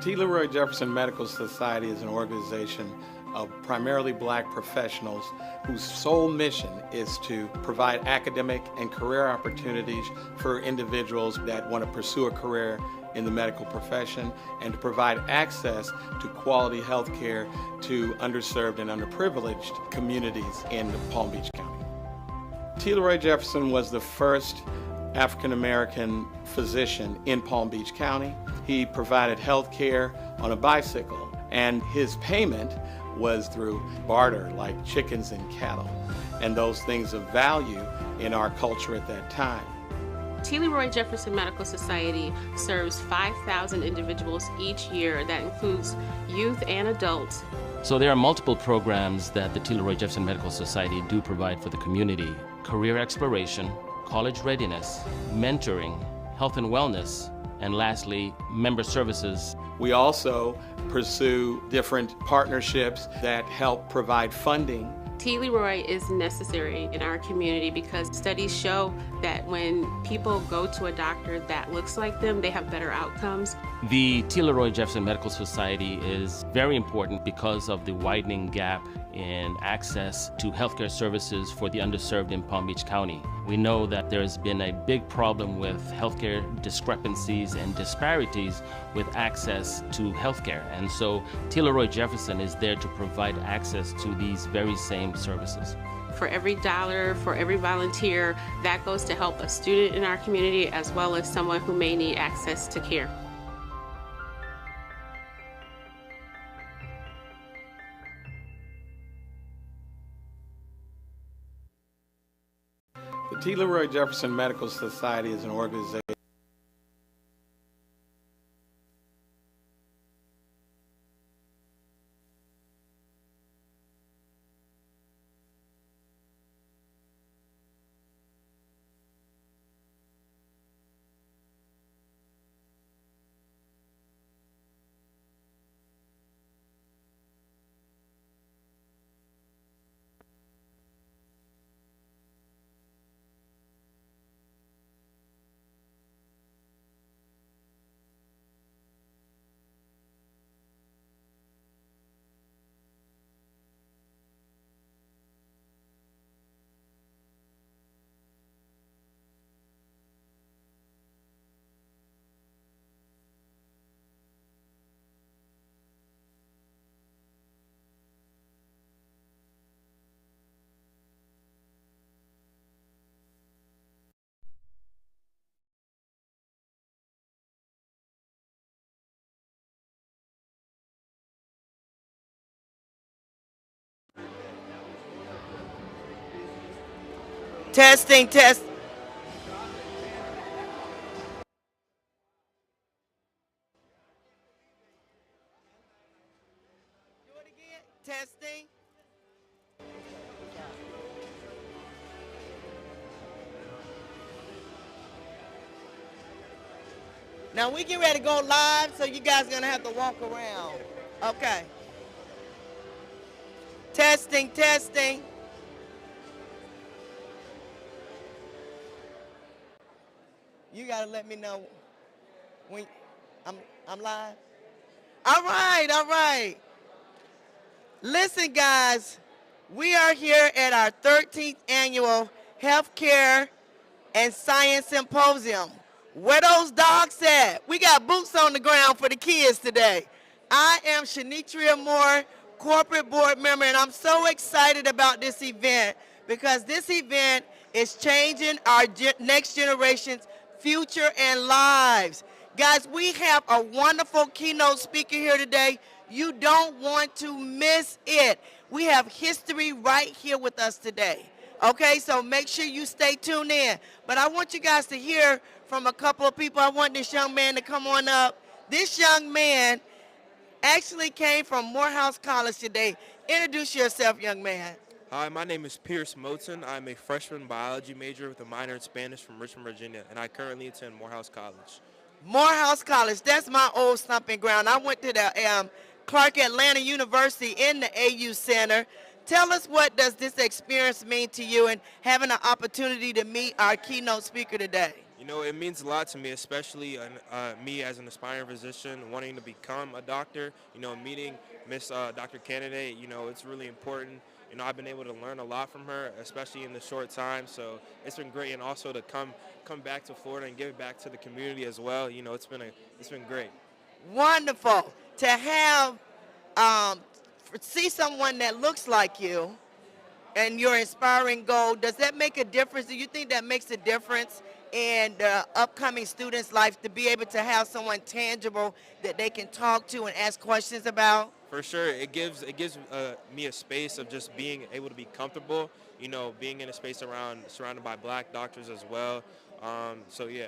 T. Leroy Jefferson Medical Society is an organization of primarily black professionals whose sole mission is to provide academic and career opportunities for individuals that want to pursue a career in the medical profession and to provide access to quality health care to underserved and underprivileged communities in Palm Beach County. T. Leroy Jefferson was the first African-American physician in Palm Beach County. He provided health care on a bicycle, and his payment was through barter, like chickens and cattle, and those things of value in our culture at that time. T. Leroy Jefferson Medical Society serves 5,000 individuals each year. That includes youth and adults. So there are multiple programs that the T. Leroy Jefferson Medical Society do provide for the community: career exploration, college readiness, mentoring, health and wellness, and lastly, member services. We also pursue different partnerships that help provide funding. T. Leroy is necessary in our community because studies show that when people go to a doctor that looks like them, they have better outcomes. The T. Leroy Jefferson Medical Society is very important because of the widening gap in access to healthcare services for the underserved in Palm Beach County. We know that there's been a big problem with healthcare discrepancies and disparities with access to healthcare. And so T. Leroy Jefferson is there to provide access to these very same services. For every dollar, for every volunteer, that goes to help a student in our community as well as someone who may need access to care. The T. Leroy Jefferson Medical Society is an organization Testing, test. Do it again. Testing. Now we get ready to go live, so you guys are gonna have to walk around. Okay. Testing, testing. You gotta let me know when I'm live. All right, all right. Listen, guys, we are here at our 13th annual Healthcare and Science Symposium. Where those dogs at? We got boots on the ground for the kids today. I am Shanitria Moore, corporate board member, and I'm so excited about this event because this event is changing our next generation's future and lives. Guys, we have a wonderful keynote speaker here today. You don't want to miss it. We have history right here with us today. Okay, so make sure you stay tuned in. But I want you guys to hear from a couple of people. I want this young man to come on up. This young man actually came from Morehouse College today. Introduce yourself, young man. Hi, my name is Pierce Moulton. I'm a freshman biology major with a minor in Spanish from Richmond, Virginia, and I currently attend Morehouse College. Morehouse College, that's my old stomping ground. I went to the Clark Atlanta University in the AU Center. Tell us, what does this experience mean to you and having an opportunity to meet our keynote speaker today? You know, it means a lot to me, especially me as an aspiring physician wanting to become a doctor. You know, meeting Miss Dr. Candidate, you know, it's really important. You know, I've been able to learn a lot from her, especially in the short time. So it's been great, and also to come back to Florida and give back to the community as well. You know, it's been great. Wonderful to have, um, see someone that looks like you and your inspiring goal. Does that make a difference? Do you think that makes a difference in the upcoming students' life to be able to have someone tangible that they can talk to and ask questions about? For sure, it gives me a space of just being able to be comfortable. You know, being in a space surrounded by Black doctors as well. So yeah.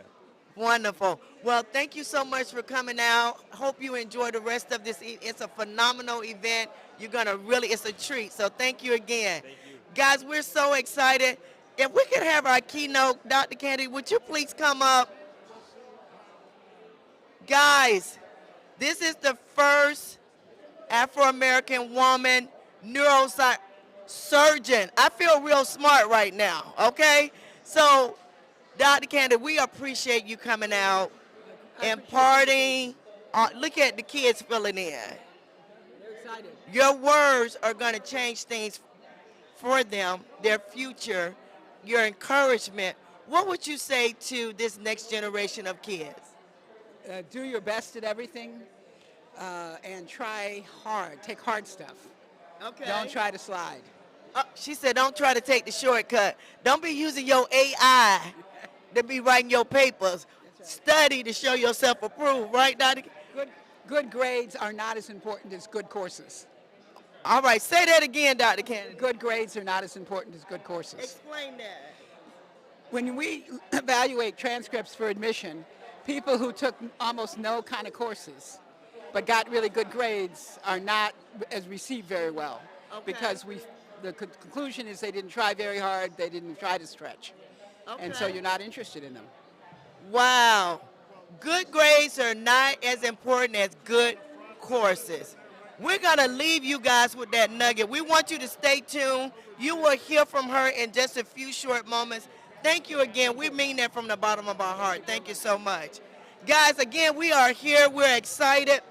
Wonderful. Well, thank you so much for coming out. Hope you enjoy the rest of this. It's a phenomenal event. You're going to really, it's a treat. So thank you again. Thank you. Guys, we're so excited. If we could have our keynote, Dr. Candy, would you please come up? Guys, this is the first Afro-American woman neurosurgeon. I feel real smart right now, okay? So, Dr. Candy, we appreciate you coming out, imparting. Look at the kids filling in. They're excited. Your words are going to change things for them, their future, your encouragement. What would you say to this next generation of kids? Do your best at everything and try hard. Take hard stuff. Okay. Don't try to slide. She said, don't try to take the shortcut. Don't be using your AI to be writing your papers. Right. Study to show yourself approved, right, Dr.? Good grades are not as important as good courses. All right, say that again, Dr. Kennedy. Good grades are not as important as good courses. Explain that. When we evaluate transcripts for admission, people who took almost no kind of courses but got really good grades are not as received very well. Okay. Because the conclusion is they didn't try very hard, they didn't try to stretch. Okay. And so you're not interested in them. Wow. Good grades are not as important as good courses. We're going to leave you guys with that nugget. We want you to stay tuned. You will hear from her in just a few short moments. Thank you again. We mean that from the bottom of our heart. Thank you so much. Guys, again, we are here. We're excited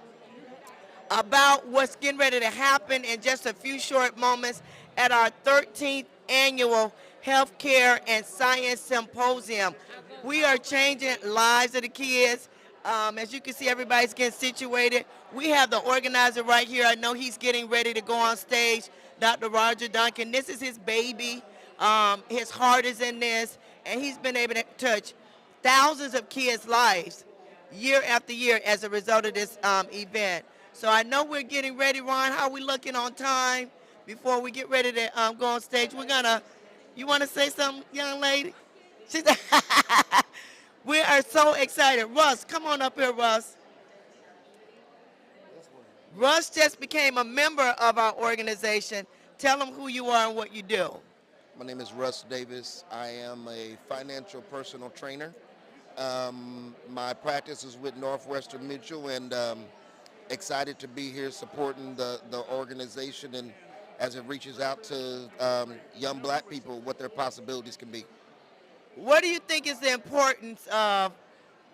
about what's getting ready to happen in just a few short moments at our 13th annual Healthcare and Science Symposium. We are changing lives of the kids. As you can see, everybody's getting situated. We have the organizer right here. I know he's getting ready to go on stage, Dr. Roger Duncan. This is his baby. His heart is in this, and he's been able to touch thousands of kids' lives year after year as a result of this event. So I know we're getting ready. Ron, how are we looking on time before we get ready to go on stage? You want to say something, young lady? She said, we are so excited. Russ, come on up here, Russ. Russ just became a member of our organization. Tell them who you are and what you do. My name is Russ Davis. I am a financial personal trainer. My practice is with Northwestern Mutual, and excited to be here supporting the organization and as it reaches out to young Black people, what their possibilities can be. What do you think is the importance of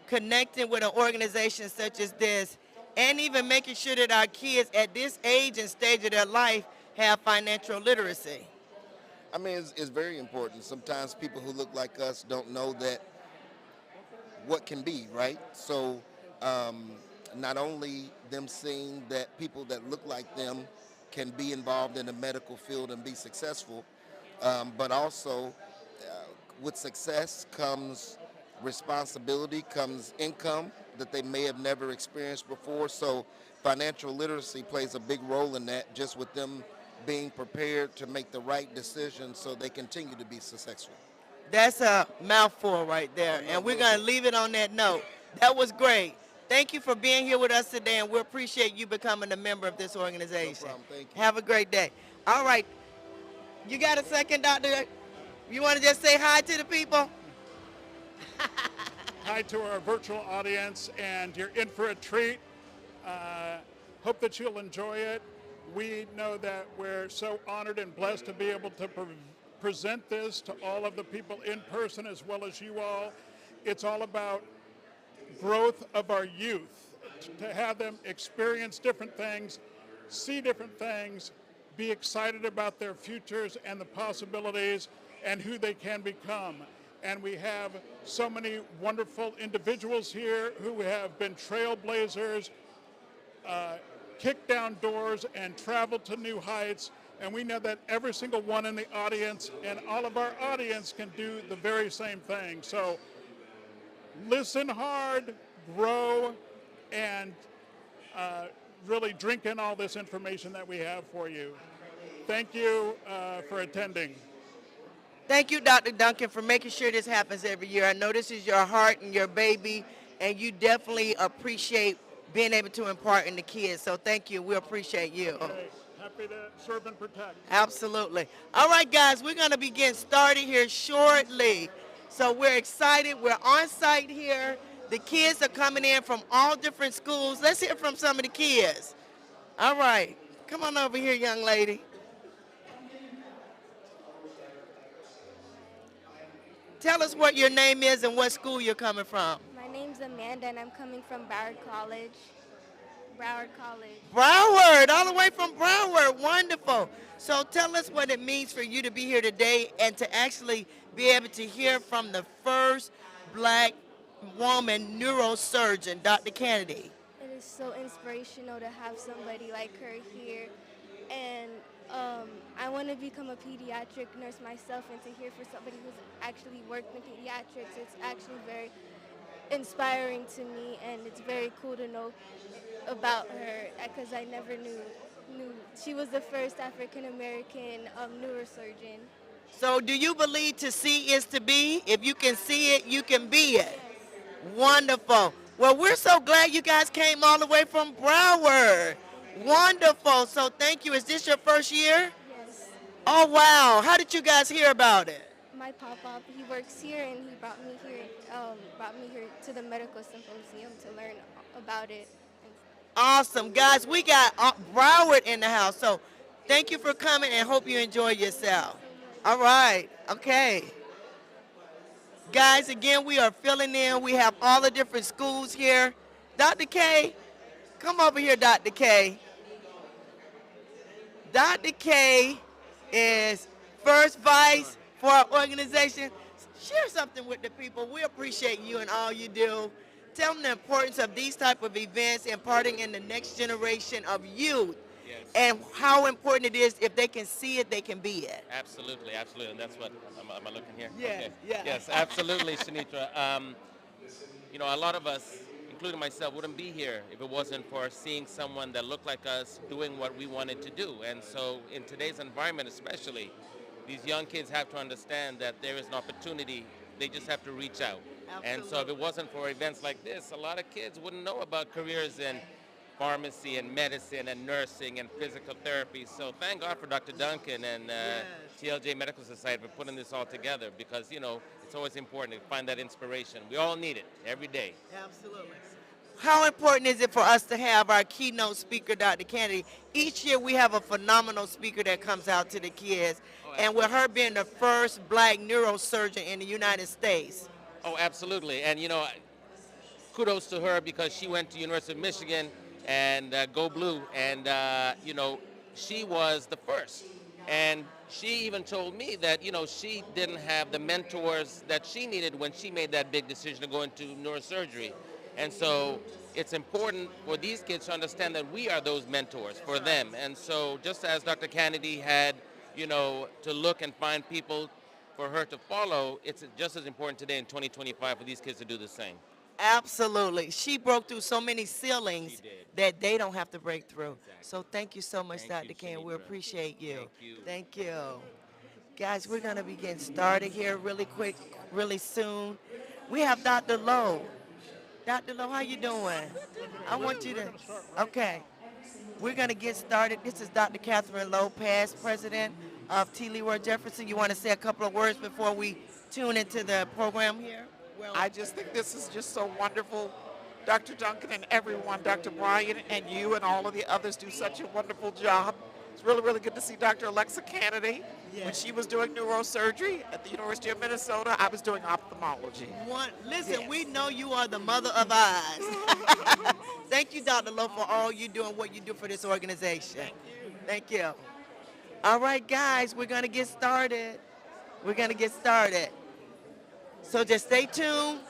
connecting with an organization such as this and even making sure that our kids at this age and stage of their life have financial literacy? I mean, it's very important. Sometimes people who look like us don't know that what can be, right? So not only them seeing that people that look like them can be involved in the medical field and be successful, but also with success comes responsibility, comes income that they may have never experienced before. So financial literacy plays a big role in that, just with them being prepared to make the right decisions so they continue to be successful. That's a mouthful right there, and we're going to leave it on that note. That was great. Thank you for being here with us today, and we appreciate you becoming a member of this organization. No problem. Thank you. Have a great day. All right. You got a second, Doctor? You want to just say hi to the people? Hi to our virtual audience, and you're in for a treat. Hope that you'll enjoy it. We know that we're so honored and blessed to be able to present this to all of the people in person as well as you all. it's all about growth of our youth, to have them experience different things, see different things, be excited about their futures and the possibilities and who they can become. And we have so many wonderful individuals here who have been trailblazers, kicked down doors and traveled to new heights. And we know that every single one in the audience and all of our audience can do the very same thing. So listen hard, grow, and really drink in all this information that we have for you. Thank you for attending. Thank you, Dr. Duncan, for making sure this happens every year. I know this is your heart and your baby, and you definitely appreciate being able to impart in the kids. So thank you. We appreciate you. Okay. Happy to serve and protect. Absolutely. All right, guys, we're going to begin starting here shortly. So we're excited. We're on site here. The kids are coming in from all different schools. Let's hear from some of the kids. All right. Come on over here, young lady. Tell us what your name is and what school you're coming from. My name's Amanda, and I'm coming from Broward College. Broward, all the way from Broward. Wonderful. So tell us what it means for you to be here today and to actually be able to hear from the first black woman neurosurgeon, Dr. Kennedy. It is so inspirational to have somebody like her here. And I want to become a pediatric nurse myself, and to hear for somebody who's actually worked in pediatrics, it's actually very inspiring to me, and it's very cool to know about her because I never knew she was the first African American neurosurgeon. So do you believe to see is to be? If you can see it, you can be it. Yes. Wonderful. Well, we're so glad you guys came all the way from Broward. Wonderful. So thank you. Is this your first year? Yes. Oh, wow. How did you guys hear about it? My papa, he works here, and he brought me here to the medical symposium to learn about it. Awesome. Guys, we got Broward in the house. So thank you for coming and hope you enjoy yourself. All right. Okay. Guys, again, we are filling in. We have all the different schools here. Dr. K, come over here, Dr. K. Dr. K is first vice for our organization. Share something with the people. We appreciate you and all you do. Tell them the importance of these type of events, imparting in the next generation of youth. Yes. And how important it is if they can see it, they can be it. Absolutely, absolutely. And that's what, am I looking here? Yes, okay. yeah. Yes, absolutely, Shanitra. You know, a lot of us, including myself, wouldn't be here if it wasn't for seeing someone that looked like us doing what we wanted to do. And so in today's environment especially, these young kids have to understand that there is an opportunity. They just have to reach out. Absolutely. And so if it wasn't for events like this, a lot of kids wouldn't know about careers in pharmacy and medicine and nursing and physical therapy. So thank God for Dr. Duncan and TLJ Medical Society for putting this all together, because, you know, it's always important to find that inspiration. We all need it every day. Absolutely. How important is it for us to have our keynote speaker, Dr. Kennedy? Each year we have a phenomenal speaker that comes out to the kids, and with her being the first black neurosurgeon in the United States. Oh, absolutely. And, you know, kudos to her, because she went to University of Michigan and Go Blue, and, you know, she was the first. And she even told me that, you know, she didn't have the mentors that she needed when she made that big decision to go into neurosurgery. And so it's important for these kids to understand that we are those mentors for them. And so just as Dr. Kennedy had, you know, to look and find people for her to follow, it's just as important today in 2025 for these kids to do the same. Absolutely. She broke through so many ceilings that they don't have to break through. Exactly. So thank you so much, Dr. Ken. We appreciate you. Thank you. Thank you. Guys, we're going to be getting started here really quick, really soon. We have Dr. Lowe. Dr. Lowe, how you doing? I want you to, okay. We're going to get started. This is Dr. Catherine Lowe, past president of T. Leroy Jefferson. You want to say a couple of words before we tune into the program here? Well, I just think this is just so wonderful. Dr. Duncan and everyone, Dr. Bryant and you and all of the others do such a wonderful job It's really, really good to see Dr. Alexa Kennedy. When she was doing neurosurgery at the University of Minnesota, I was doing ophthalmology. Listen, we know you are the mother of eyes. Thank you, Dr. Lowe, for all you do and what you do for this organization. Thank you. All right, guys, we're going to get started. So just stay tuned.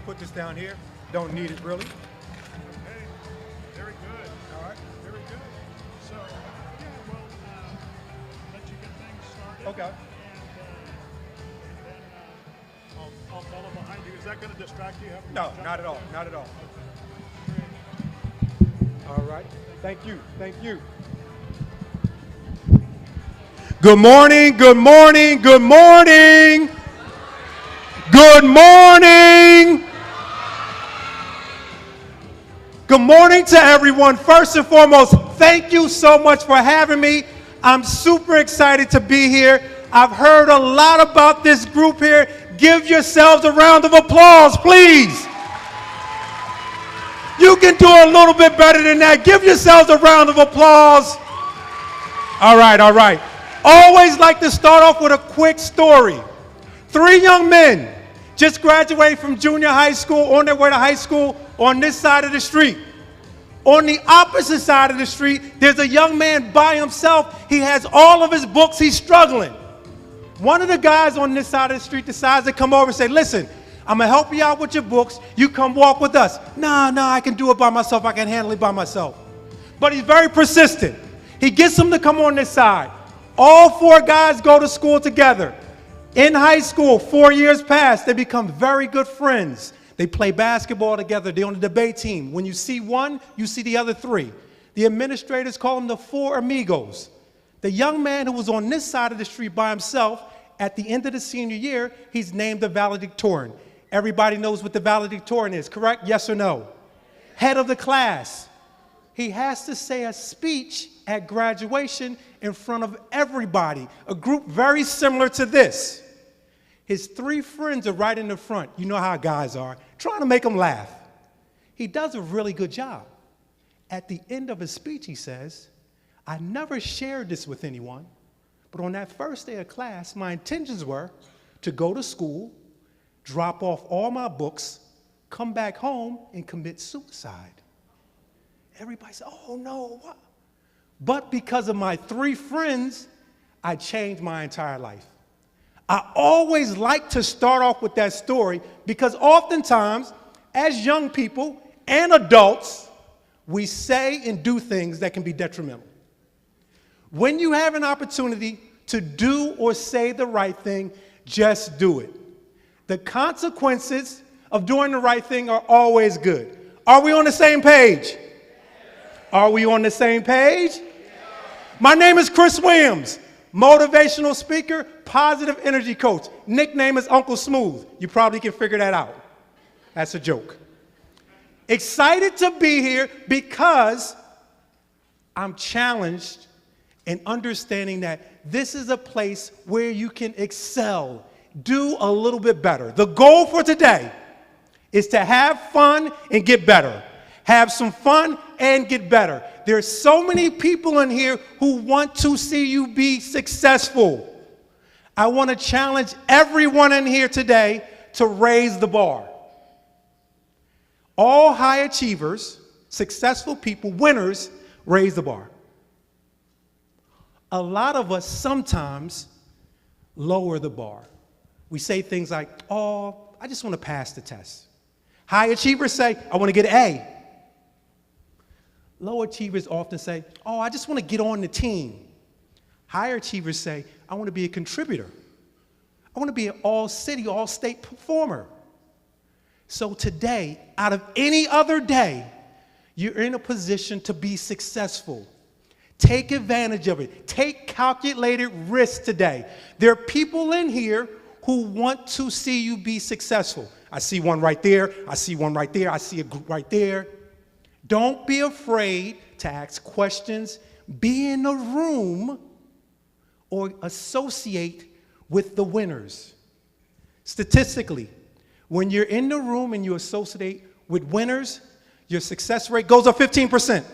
Put this down here. Don't need it really. Okay, very good. All right. Very good. So, yeah, well, let you get things started. Okay. And then I'll follow behind you. Is that going to distract you? No, not at all. Not at all. All right. Thank you. Thank you. Good morning. Good morning. Good morning. Good morning. Good morning to everyone. First and foremost, thank you so much for having me. I'm super excited to be here. I've heard a lot about this group here. Give yourselves a round of applause, please. You can do a little bit better than that. Give yourselves a round of applause. All right, all right. Always like to start off with a quick story. 3 young men just graduated from junior high school, on their way to high school, on this side of the street. On the opposite side of the street, there's a young man by himself. He has all of his books. He's struggling. One of the guys on this side of the street decides to come over and say, listen, I'm going to help you out with your books. You come walk with us. Nah, I can do it by myself. I can handle it by myself. But he's very persistent. He gets him to come on this side. All 4 guys go to school together. In high school, 4 years pass, they become very good friends. They play basketball together. They're on the debate team. When you see one, you see the other 3. The administrators call them the 4 amigos. The young man who was on this side of the street by himself, at the end of the senior year, he's named the valedictorian. Everybody knows what the valedictorian is, correct? Yes or no? Head of the class. He has to say a speech at graduation in front of everybody, a group very similar to this. His 3 friends are right in the front. You know how guys are, trying to make him laugh. He does a really good job. At the end of his speech, he says, I never shared this with anyone, but on that first day of class, my intentions were to go to school, drop off all my books, come back home, and commit suicide. Everybody said, oh no, what? But because of my 3 friends, I changed my entire life. I always like to start off with that story because oftentimes, as young people and adults, we say and do things that can be detrimental. When you have an opportunity to do or say the right thing, just do it. The consequences of doing the right thing are always good. Are we on the same page? Are we on the same page? My name is Chris Williams. motivational speaker, positive energy coach. Nickname is Uncle Smooth. You probably can figure that out. That's a joke. Excited to be here because I'm challenged in understanding that this is a place where you can excel, do a little bit better. The goal for today is to have fun and get better. Have some fun and get better. There's so many people in here who want to see you be successful. I want to challenge everyone in here today to raise the bar. All high achievers, successful people, winners, raise the bar. A lot of us sometimes lower the bar. We say things like, oh, I just want to pass the test. High achievers say, I want to get an A. Low achievers often say, oh, I just want to get on the team. Higher achievers say, I want to be a contributor. I want to be an all-city, all-state performer. So today, out of any other day, you're in a position to be successful. Take advantage of it. Take calculated risks today. There are people in here who want to see you be successful. I see one right there. I see one right there. I see a group right there. Don't be afraid to ask questions. Be in the room or associate with the winners. Statistically, when you're in the room and you associate with winners, your success rate goes up 15%.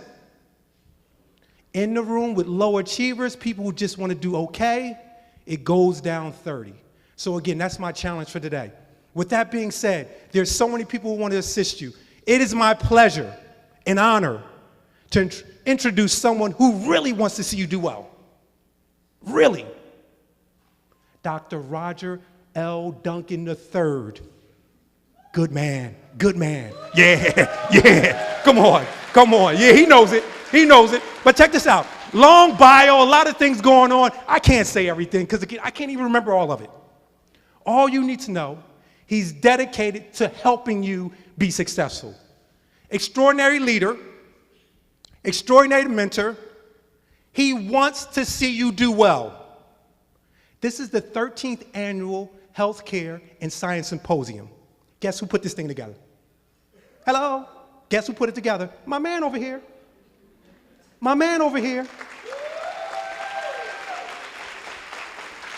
In the room with low achievers, people who just want to do okay, it goes down 30. So again, that's my challenge for today. With that being said, there's so many people who want to assist you. It is my pleasure and honor to introduce someone who really wants to see you do well. Really. Dr. Roger L. Duncan III. Good man, good man. Yeah, yeah. Come on, come on. Yeah, he knows it. He knows it. But check this out. Long bio, a lot of things going on. I can't say everything because I can't even remember all of it. All you need to know, he's dedicated to helping you be successful. Extraordinary leader, extraordinary mentor. He wants to see you do well. This is the 13th annual Healthcare and Science Symposium. Guess who put this thing together? Hello? Guess who put it together? My man over here. My man over here.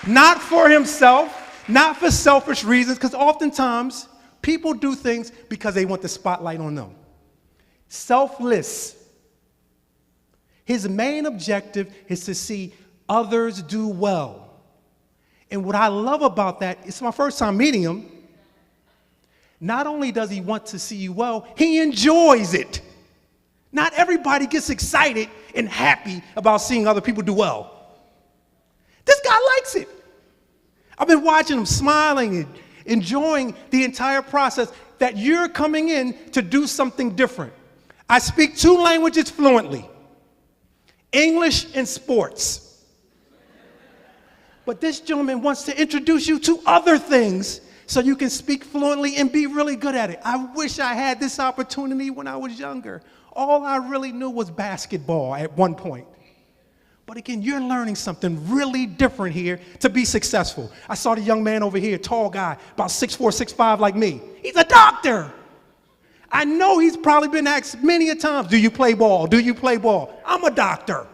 Not for himself, not for selfish reasons, because oftentimes people do things because they want the spotlight on them. Selfless. His main objective is to see others do well. And what I love about that, it's my first time meeting him, not only does he want to see you well, he enjoys it. Not everybody gets excited and happy about seeing other people do well. This guy likes it. I've been watching him smiling and enjoying the entire process that you're coming in to do something different. I speak 2 languages fluently, English and sports. But this gentleman wants to introduce you to other things so you can speak fluently and be really good at it. I wish I had this opportunity when I was younger. All I really knew was basketball at one point. But again, you're learning something really different here to be successful. I saw the young man over here, tall guy, about 6'4", 6'5", like me. He's a doctor. I know he's probably been asked many a times, do you play ball? Do you play ball? I'm a doctor.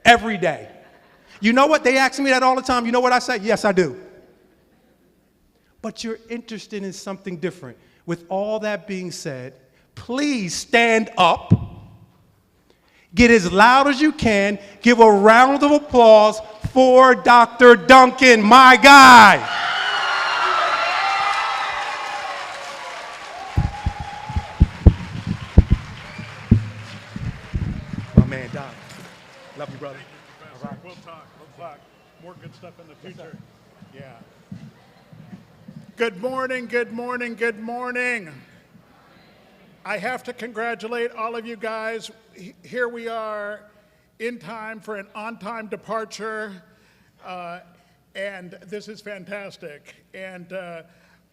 Every day. You know what? They ask me that all the time. You know what I say? Yes, I do. But you're interested in something different. With all that being said, please stand up. Get as loud as you can. Give a round of applause for Dr. Duncan, my guy. My man, Doc. Love you, brother. All right. We'll talk. More good stuff in the future. Yeah. Good morning, good morning, good morning. I have to congratulate all of you guys. Here we are in time for an on-time departure, and this is fantastic. And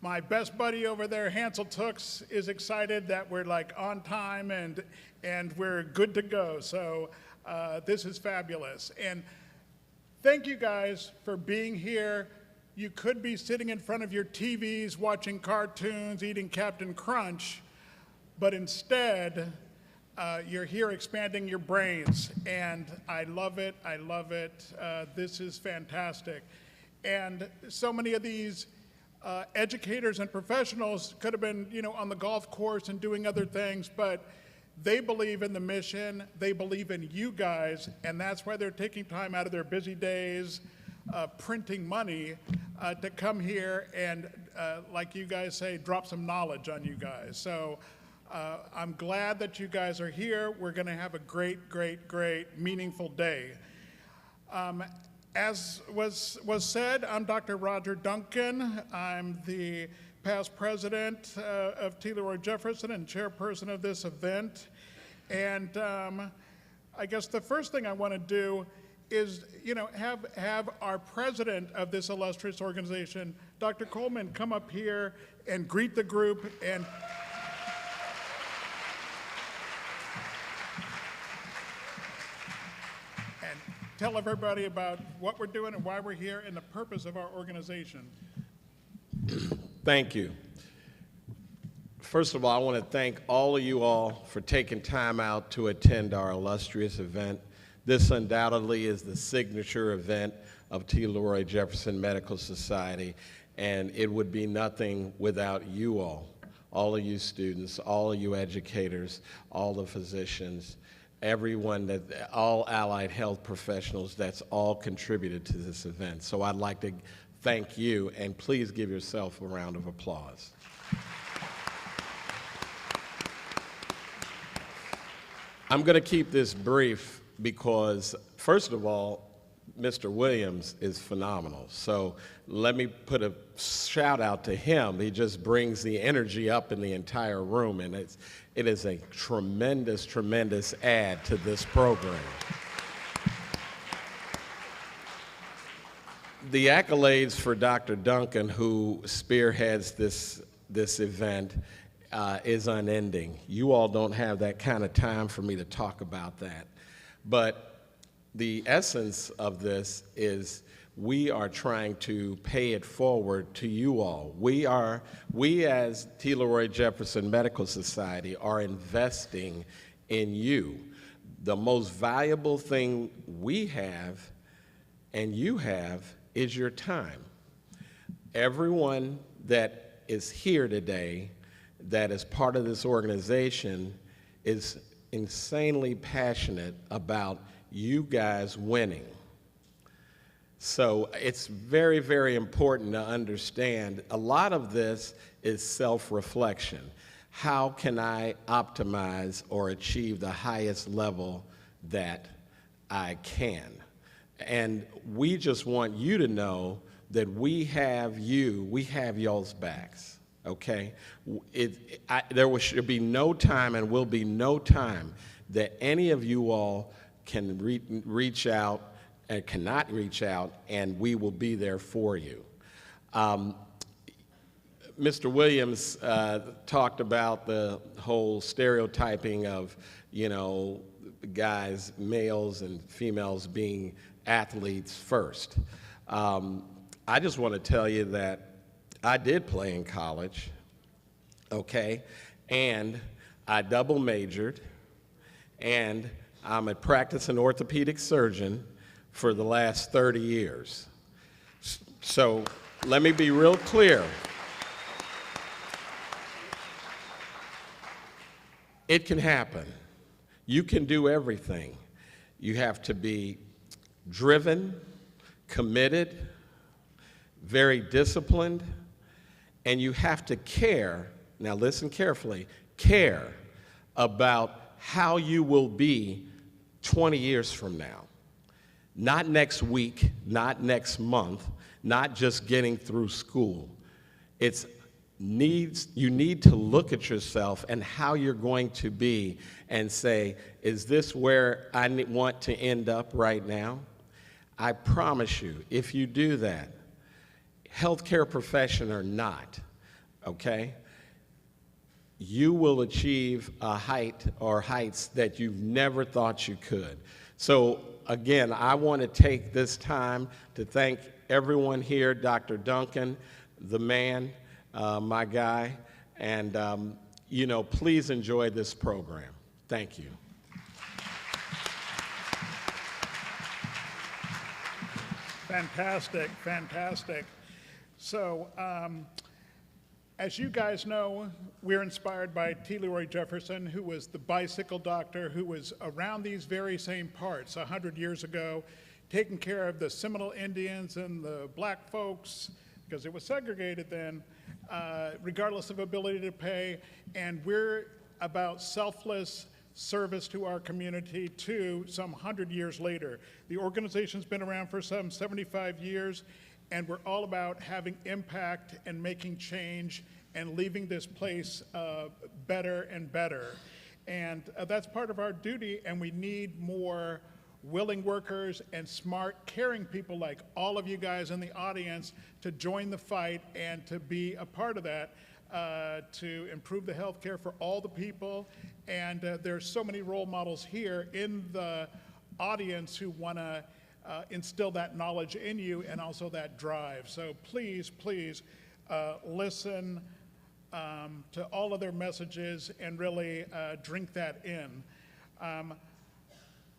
my best buddy over there, Hansel Tooks, is excited that we're like on time and we're good to go. So this is fabulous. And Thank you guys for being here. You could be sitting in front of your TVs watching cartoons, eating Captain Crunch, but instead, you're here expanding your brains, and I love it, I love it. This is fantastic. And so many of these educators and professionals could have been, on the golf course and doing other things, but they believe in the mission, they believe in you guys, and that's why they're taking time out of their busy days, printing money, to come here and, like you guys say, drop some knowledge on you guys. So I'm glad that you guys are here. We're gonna have a great, great, great, meaningful day. As was said, I'm Dr. Roger Duncan. I'm the past president of T. Leroy Jefferson and chairperson of this event. And I guess the first thing I want to do is, have our president of this illustrious organization, Dr. Coleman, come up here and greet the group and tell everybody about what we're doing and why we're here and the purpose of our organization. Thank you. First of all, I want to thank all of you all for taking time out to attend our illustrious event. This undoubtedly is the signature event of T. Leroy Jefferson Medical Society, and it would be nothing without you all of you students, all of you educators, all the physicians, everyone, all allied health professionals, that's all contributed to this event. So I'd like to thank you, and please give yourself a round of applause. I'm going to keep this brief because, first of all, Mr. Williams is phenomenal. So let me put a shout out to him. He just brings the energy up in the entire room, and it is a tremendous, tremendous add to this program. The accolades for Dr. Duncan, who spearheads this event, is unending. You all don't have that kind of time for me to talk about that. But the essence of this is we are trying to pay it forward to you all. We as T. Leroy Jefferson Medical Society are investing in you. The most valuable thing we have and you have is your time. Everyone that is here today that is part of this organization is insanely passionate about you guys winning. So it's very, very important to understand a lot of this is self-reflection. How can I optimize or achieve the highest level that I can? And we just want you to know that we have y'all's backs, okay? There should be no time and will be no time that any of you all can reach out and cannot reach out, and we will be there for you. Mr. Williams talked about the whole stereotyping of, guys, males and females being athletes first. I just want to tell you that I did play in college, okay, and I double majored, and I'm a practicing orthopedic surgeon for the last 30 years. So let me be real clear. It can happen. You can do everything. You have to be driven, committed, very disciplined, and you have to care, now listen carefully, care about how you will be 20 years from now. Not next week, not next month, not just getting through school. You need to look at yourself and how you're going to be and say, is this where I want to end up right now? I promise you, if you do that, healthcare profession or not, okay, you will achieve a height or heights that you've never thought you could. So again, I want to take this time to thank everyone here, Dr. Duncan, the man, my guy, and you know, please enjoy this program. Thank you. Fantastic, fantastic. So, as you guys know, we're inspired by T. Leroy Jefferson, who was the bicycle doctor who was around these very same parts 100 years ago, taking care of the Seminole Indians and the black folks, because it was segregated then, regardless of ability to pay. And we're about selfless service to our community too, some 100 years later. The organization's been around for some 75 years, and we're all about having impact and making change and leaving this place better and better. And that's part of our duty, and we need more willing workers and smart, caring people like all of you guys in the audience to join the fight and to be a part of that, to improve the health care for all the people. And there's so many role models here in the audience who want to instill that knowledge in you and also that drive. So please, please listen to all of their messages and really drink that in.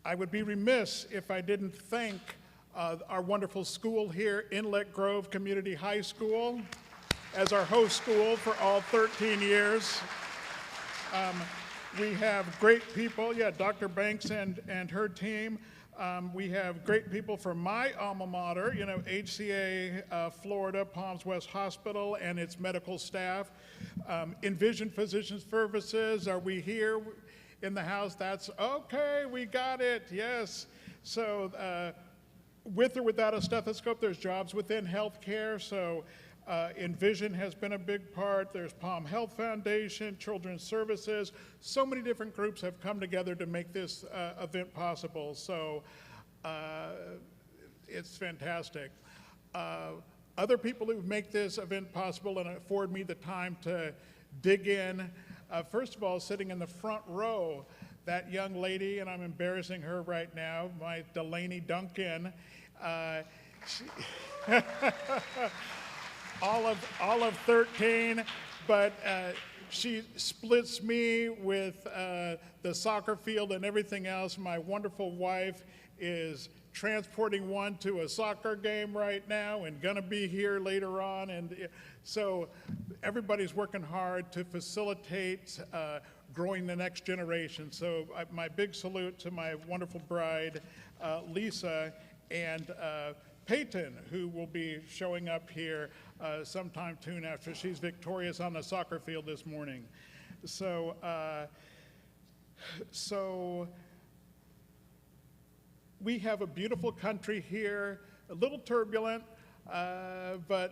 I would be remiss if I didn't thank our wonderful school here, Inlet Grove Community High School, as our host school for all 13 years. We have great people, yeah, Dr. Banks and her team. We have great people from my alma mater, you know, HCA Florida, Palms West Hospital and its medical staff. Envision Physician Services, are we here in the house? That's okay, we got it, yes. So with or without a stethoscope, there's jobs within healthcare. So Envision has been a big part. There's Palm Health Foundation, Children's Services. So many different groups have come together to make this event possible. So it's fantastic. Other people who make this event possible and afford me the time to dig in. First of all, sitting in the front row, that young lady, and I'm embarrassing her right now, my Delaney Duncan. All of 13, but she splits me with the soccer field and everything else. My wonderful wife is transporting one to a soccer game right now and gonna be here later on. And so everybody's working hard to facilitate growing the next generation. So my big salute to my wonderful bride, Lisa, and Peyton, who will be showing up here sometime soon after she's victorious on the soccer field this morning. So, we have a beautiful country here, a little turbulent, but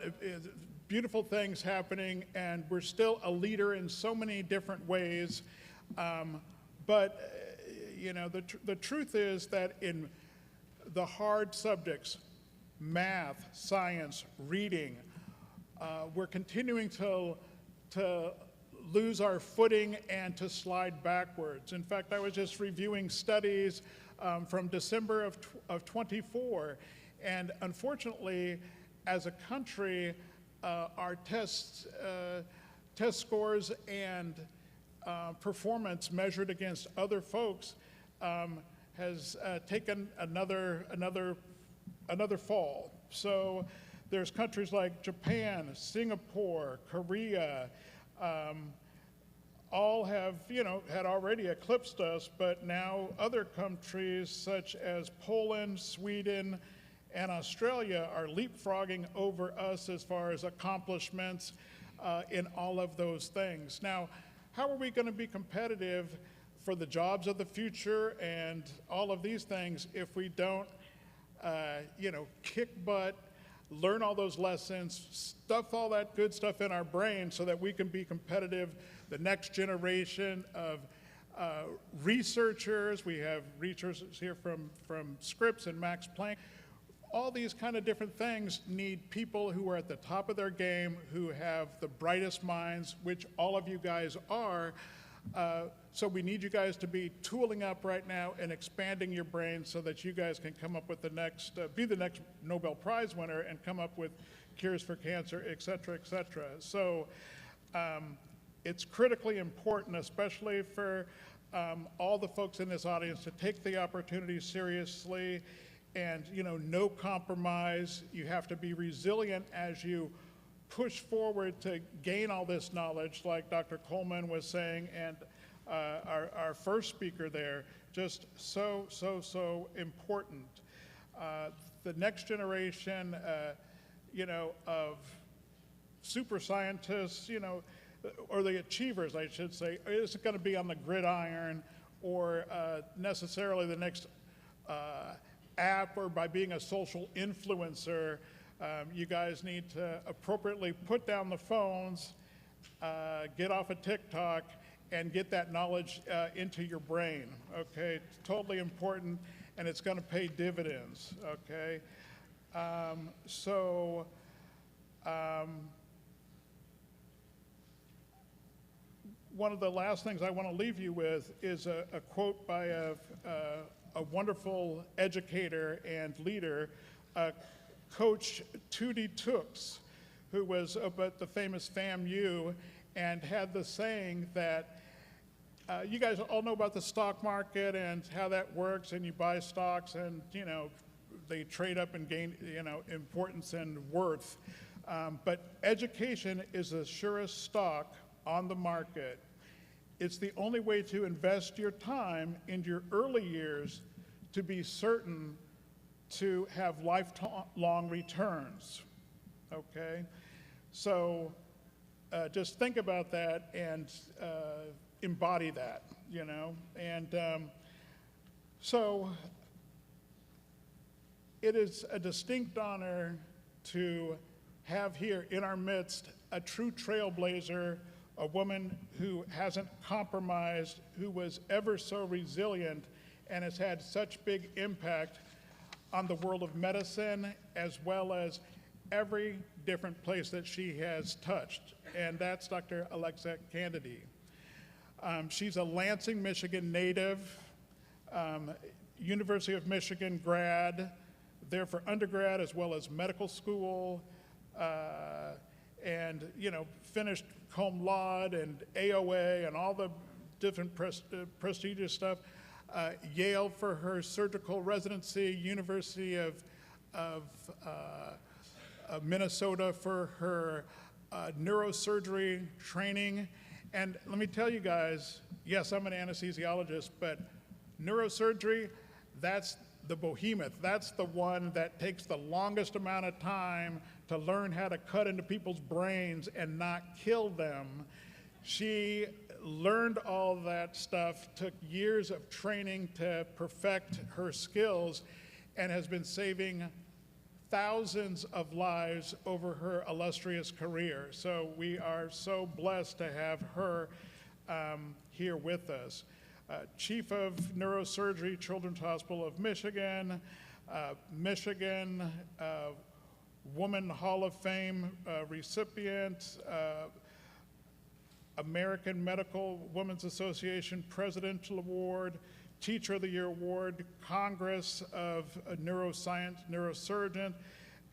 beautiful things happening, and we're still a leader in so many different ways. But you know, the truth is that in the hard subjects, math, science, reading, we're continuing to lose our footing and to slide backwards. In fact, I was just reviewing studies from December of 24, and unfortunately, as a country, our test scores and performance measured against other folks has taken another fall. So there's countries like Japan, Singapore, Korea, all have, you know, had already eclipsed us, but now other countries such as Poland, Sweden, and Australia are leapfrogging over us as far as accomplishments in all of those things. Now, how are we going to be competitive for the jobs of the future and all of these things if we don't you know, kick butt, learn all those lessons, stuff all that good stuff in our brain so that we can be competitive? The next generation of researchers, we have researchers here from Scripps and Max Planck, all these kind of different things need people who are at the top of their game, who have the brightest minds, which all of you guys are. So we need you guys to be tooling up right now and expanding your brains so that you guys can come up with the next, be the next Nobel Prize winner and come up with cures for cancer, et cetera, et cetera. So it's critically important, especially for all the folks in this audience, to take the opportunity seriously and, you know, no compromise. You have to be resilient as you push forward to gain all this knowledge, like Dr. Coleman was saying, and our first speaker there, just so important. The next generation, you know, of super scientists, you know, or the achievers, I should say, isn't going to be on the gridiron or necessarily the next app or by being a social influencer. You guys need to appropriately put down the phones, get off of TikTok, and get that knowledge into your brain, okay? It's totally important, and it's gonna pay dividends, okay? One of the last things I wanna leave you with is a quote by a wonderful educator and leader, Coach Tootie Tooks, who was up at the famous FAMU and had the saying that you guys all know about the stock market and how that works, and you buy stocks and, you know, they trade up and gain, you know, importance and worth. But education is the surest stock on the market. It's the only way to invest your time in your early years to be certain to have lifelong returns, okay? So just think about that and embody that, you know? And so it is a distinct honor to have here in our midst a true trailblazer, a woman who hasn't compromised, who was ever so resilient and has had such big impact on the world of medicine, as well as every different place that she has touched, and that's Dr. Alexa Canady. She's a Lansing, Michigan native, University of Michigan grad, there for undergrad as well as medical school, and, you know, finished cum laude and AOA and all the different prestigious stuff. Yale for her surgical residency, University of Minnesota for her neurosurgery training. And let me tell you guys, yes, I'm an anesthesiologist, but neurosurgery, that's the behemoth. That's the one that takes the longest amount of time to learn how to cut into people's brains and not kill them. She learned all that stuff, took years of training to perfect her skills, and has been saving thousands of lives over her illustrious career. So we are so blessed to have her here with us. Chief of Neurosurgery, Children's Hospital of Michigan, Michigan Woman Hall of Fame recipient, American Medical Women's Association Presidential Award, Teacher of the Year Award, Congress of Neuroscience, Neurosurgeon,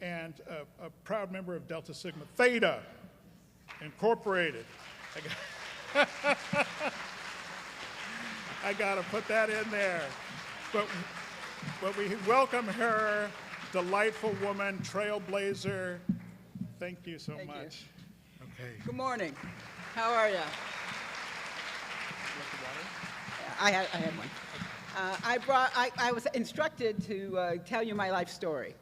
and a proud member of Delta Sigma Theta Incorporated. I gotta put that in there. But we welcome her, delightful woman, trailblazer. Thank you so much. Okay. Good morning. How are you? I had one. I was instructed to tell you my life story,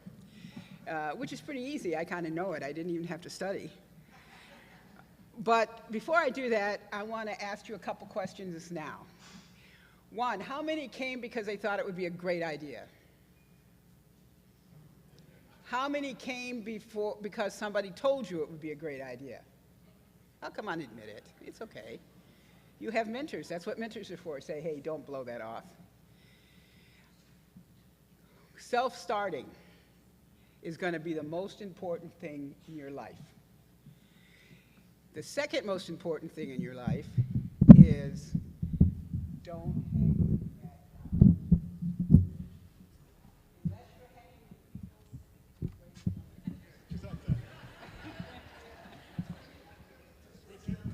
which is pretty easy. I kind of know it. I didn't even have to study. But before I do that, I want to ask you a couple questions now. One, how many came because they thought it would be a great idea? How many came because somebody told you it would be a great idea? Oh, come on, admit it. It's okay. You have mentors. That's what mentors are for. Say, hey, don't blow that off. Self-starting. is going to be the most important thing in your life. The second most important thing in your life is don't hang your head. Unless you're hanging with people.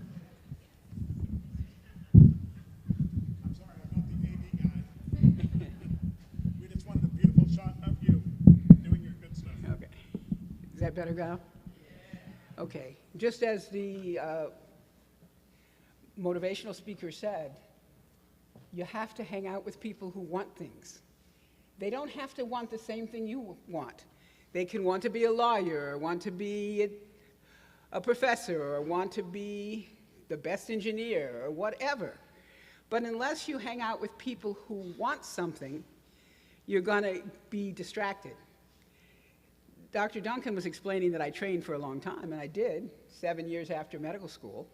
I'm sorry, I'm not the AV guy. We just wanted a beautiful shot of you doing your good stuff. Okay. Is that better, Gal? Okay. Just as the motivational speaker said, you have to hang out with people who want things. They don't have to want the same thing you want. They can want to be a lawyer, or want to be a professor, or want to be the best engineer, or whatever. But unless you hang out with people who want something, you're going to be distracted. Dr. Duncan was explaining that I trained for a long time, and I did, 7 years after medical school.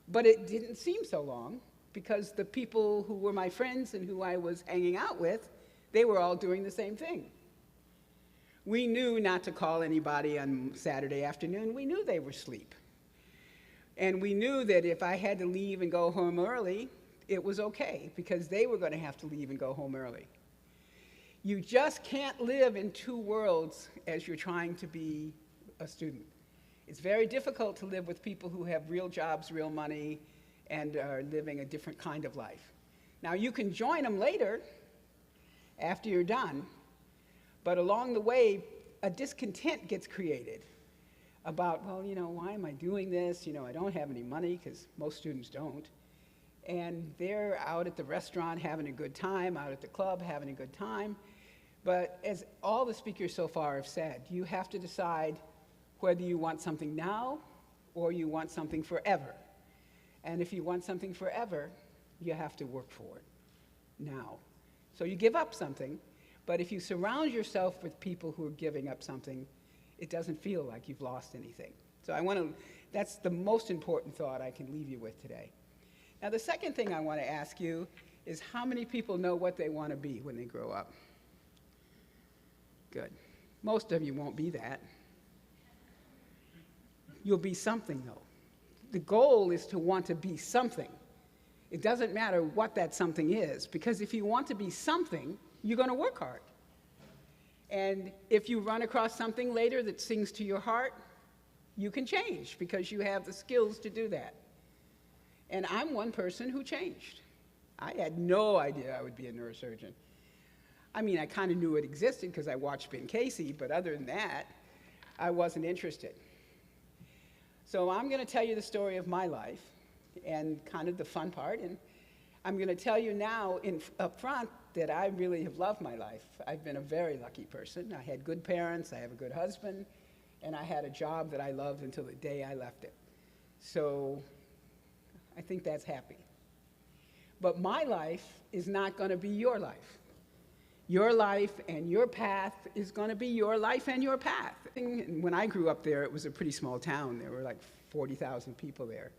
But it didn't seem so long, because the people who were my friends and who I was hanging out with, they were all doing the same thing. We knew not to call anybody on Saturday afternoon. We knew they were asleep. And we knew that if I had to leave and go home early, it was okay, because they were going to have to leave and go home early. You just can't live in two worlds as you're trying to be a student. It's very difficult to live with people who have real jobs, real money, and are living a different kind of life. Now, you can join them later, after you're done, but along the way, a discontent gets created about, well, you know, why am I doing this? You know, I don't have any money, because most students don't. And they're out at the restaurant having a good time, out at the club having a good time. But as all the speakers so far have said, you have to decide whether you want something now or you want something forever. And if you want something forever, you have to work for it now. So you give up something, but if you surround yourself with people who are giving up something, it doesn't feel like you've lost anything. So that's the most important thought I can leave you with today. Now, the second thing I want to ask you is how many people know what they want to be when they grow up? Good. Most of you won't be that. You'll be something, though. The goal is to want to be something. It doesn't matter what that something is, because if you want to be something, you're going to work hard. And if you run across something later that sings to your heart, you can change, because you have the skills to do that. And I'm one person who changed. I had no idea I would be a neurosurgeon. I mean, I kind of knew it existed because I watched Ben Casey, but other than that, I wasn't interested. So I'm going to tell you the story of my life and kind of the fun part. And I'm going to tell you now up front that I really have loved my life. I've been a very lucky person. I had good parents, I have a good husband, and I had a job that I loved until the day I left it. So I think that's happy. But my life is not going to be your life. Your life and your path is going to be your life and your path. And when I grew up there, it was a pretty small town. There were like 40,000 people there.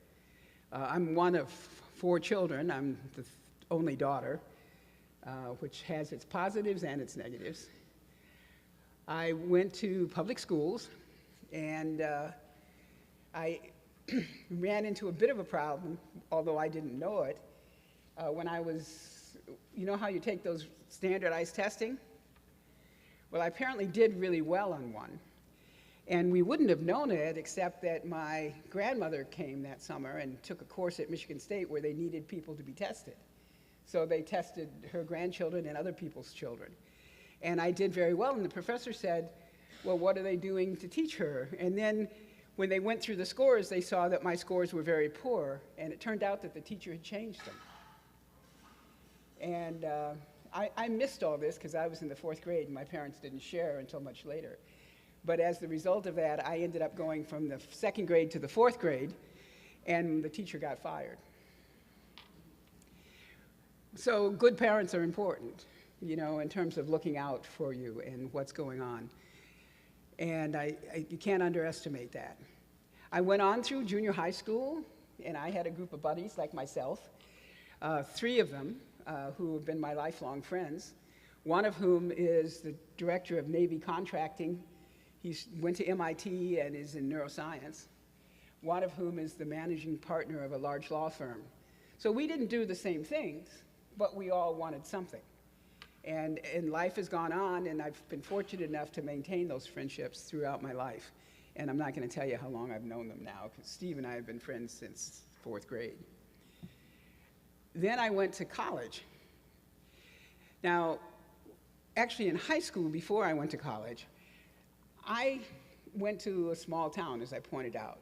I'm one of 4 children. I'm the only daughter, which has its positives and its negatives. I went to public schools, and I ran into a bit of a problem, although I didn't know it, when I was, you know how you take those standardized testing? Well, I apparently did really well on one. And we wouldn't have known it except that my grandmother came that summer and took a course at Michigan State where they needed people to be tested. So they tested her grandchildren and other people's children. And I did very well, and the professor said, well, what are they doing to teach her? And then when they went through the scores, they saw that my scores were very poor, and it turned out that the teacher had changed them. And I missed all this because I was in the 4th grade, and my parents didn't share until much later. But as the result of that, I ended up going from the 2nd grade to the 4th grade, and the teacher got fired. So good parents are important, you know, in terms of looking out for you and what's going on. And you can't underestimate that. I went on through junior high school, and I had a group of buddies like myself, 3 of them who have been my lifelong friends. one of whom is the director of Navy contracting. He went to MIT and is in neuroscience. One of whom is the managing partner of a large law firm. So we didn't do the same things, but we all wanted something. And life has gone on, and I've been fortunate enough to maintain those friendships throughout my life. And I'm not going to tell you how long I've known them now, because Steve and I have been friends since 4th grade. Then I went to college. Now, actually in high school, before I went to college, I went to a small town, as I pointed out.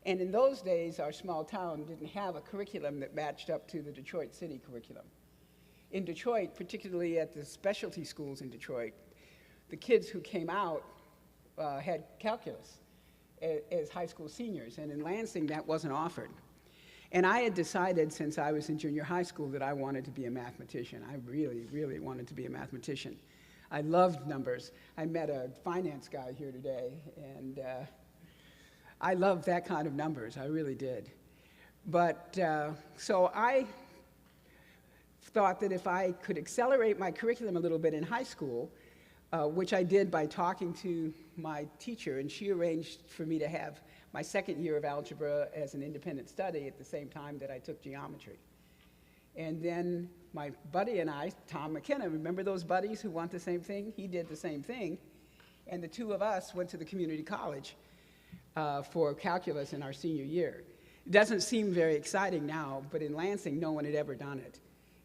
And in those days, our small town didn't have a curriculum that matched up to the Detroit City curriculum. In Detroit, particularly at the specialty schools in Detroit, the kids who came out had calculus as high school seniors, and in Lansing, that wasn't offered. And I had decided since I was in junior high school that I wanted to be a mathematician. I really, really wanted to be a mathematician. I loved numbers. I met a finance guy here today, and I loved that kind of numbers. I really did. But so I thought that if I could accelerate my curriculum a little bit in high school, which I did by talking to my teacher, and she arranged for me to have my second year of algebra as an independent study at the same time that I took geometry. And then my buddy and I, Tom McKenna, remember those buddies who want the same thing? He did the same thing. And the two of us went to the community college for calculus in our senior year. It doesn't seem very exciting now, but in Lansing, no one had ever done it.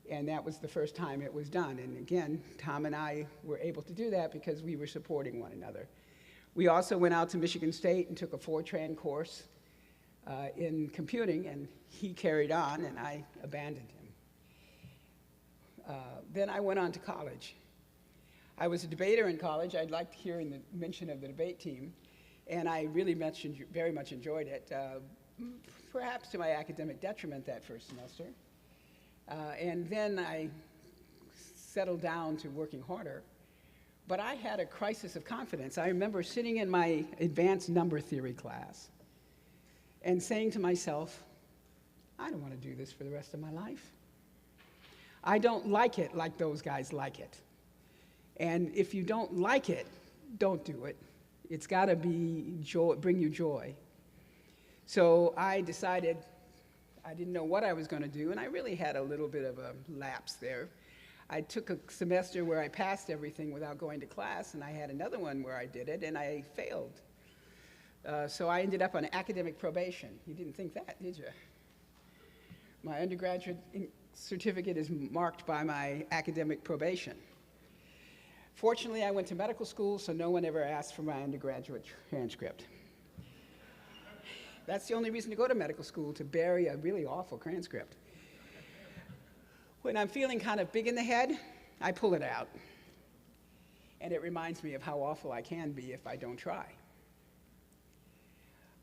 And that was the first time it was done. And again, Tom and I were able to do that because we were supporting one another. We also went out to Michigan State and took a Fortran course in computing, and he carried on, and I abandoned him. Then I went on to college. I was a debater in college. I liked hearing the mention of the debate team, and I really very much enjoyed it, perhaps to my academic detriment that first semester. And then I settled down to working harder. But I had a crisis of confidence. I remember sitting in my advanced number theory class and saying to myself, I don't want to do this for the rest of my life. I don't like it like those guys like it. And if you don't like it, don't do it. It's got to be bring you joy. So I decided I didn't know what I was going to do, and I really had a little bit of a lapse there. I took a semester where I passed everything without going to class, and I had another one where I did it, and I failed. So I ended up on academic probation. You didn't think that, did you? My undergraduate certificate is marked by my academic probation. Fortunately, I went to medical school, so no one ever asked for my undergraduate transcript. That's the only reason to go to medical school, to bury a really awful transcript. When I'm feeling kind of big in the head, I pull it out. And it reminds me of how awful I can be if I don't try.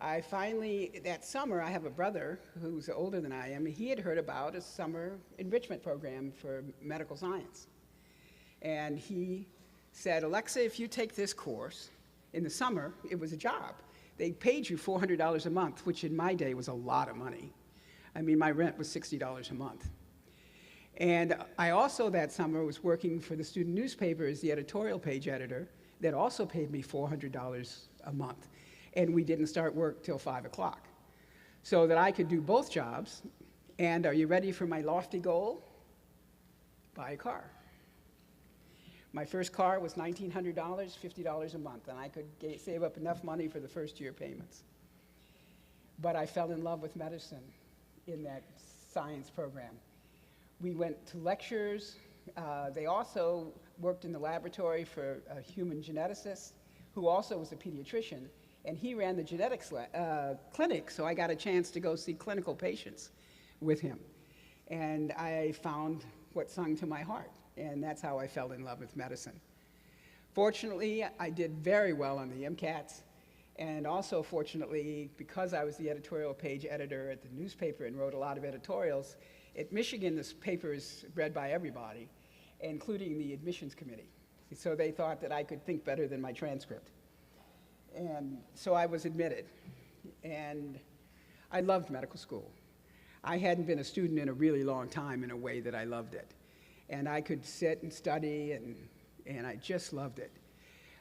I finally, that summer, I have a brother who's older than I am. He had heard about a summer enrichment program for medical science. And he said, Alexa, if you take this course, in the summer, it was a job. They paid you $400 a month, which in my day was a lot of money. I mean, my rent was $60 a month. And I also, that summer, was working for the student newspaper as the editorial page editor that also paid me $400 a month. And we didn't start work till 5 o'clock. So that I could do both jobs. And are you ready for my lofty goal? Buy a car. My first car was $1,900, $50 a month, and I could save up enough money for the first year payments. But I fell in love with medicine in that science program. We went to lectures. They also worked in the laboratory for a human geneticist who also was a pediatrician, and he ran the genetics clinic, so I got a chance to go see clinical patients with him. And I found what sung to my heart, and that's how I fell in love with medicine. Fortunately, I did very well on the MCATs, and also fortunately, because I was the editorial page editor at the newspaper and wrote a lot of editorials, at Michigan, this paper is read by everybody, including the admissions committee. So they thought that I could think better than my transcript. And so I was admitted, and I loved medical school. I hadn't been a student in a really long time in a way that I loved it. And I could sit and study, and I just loved it.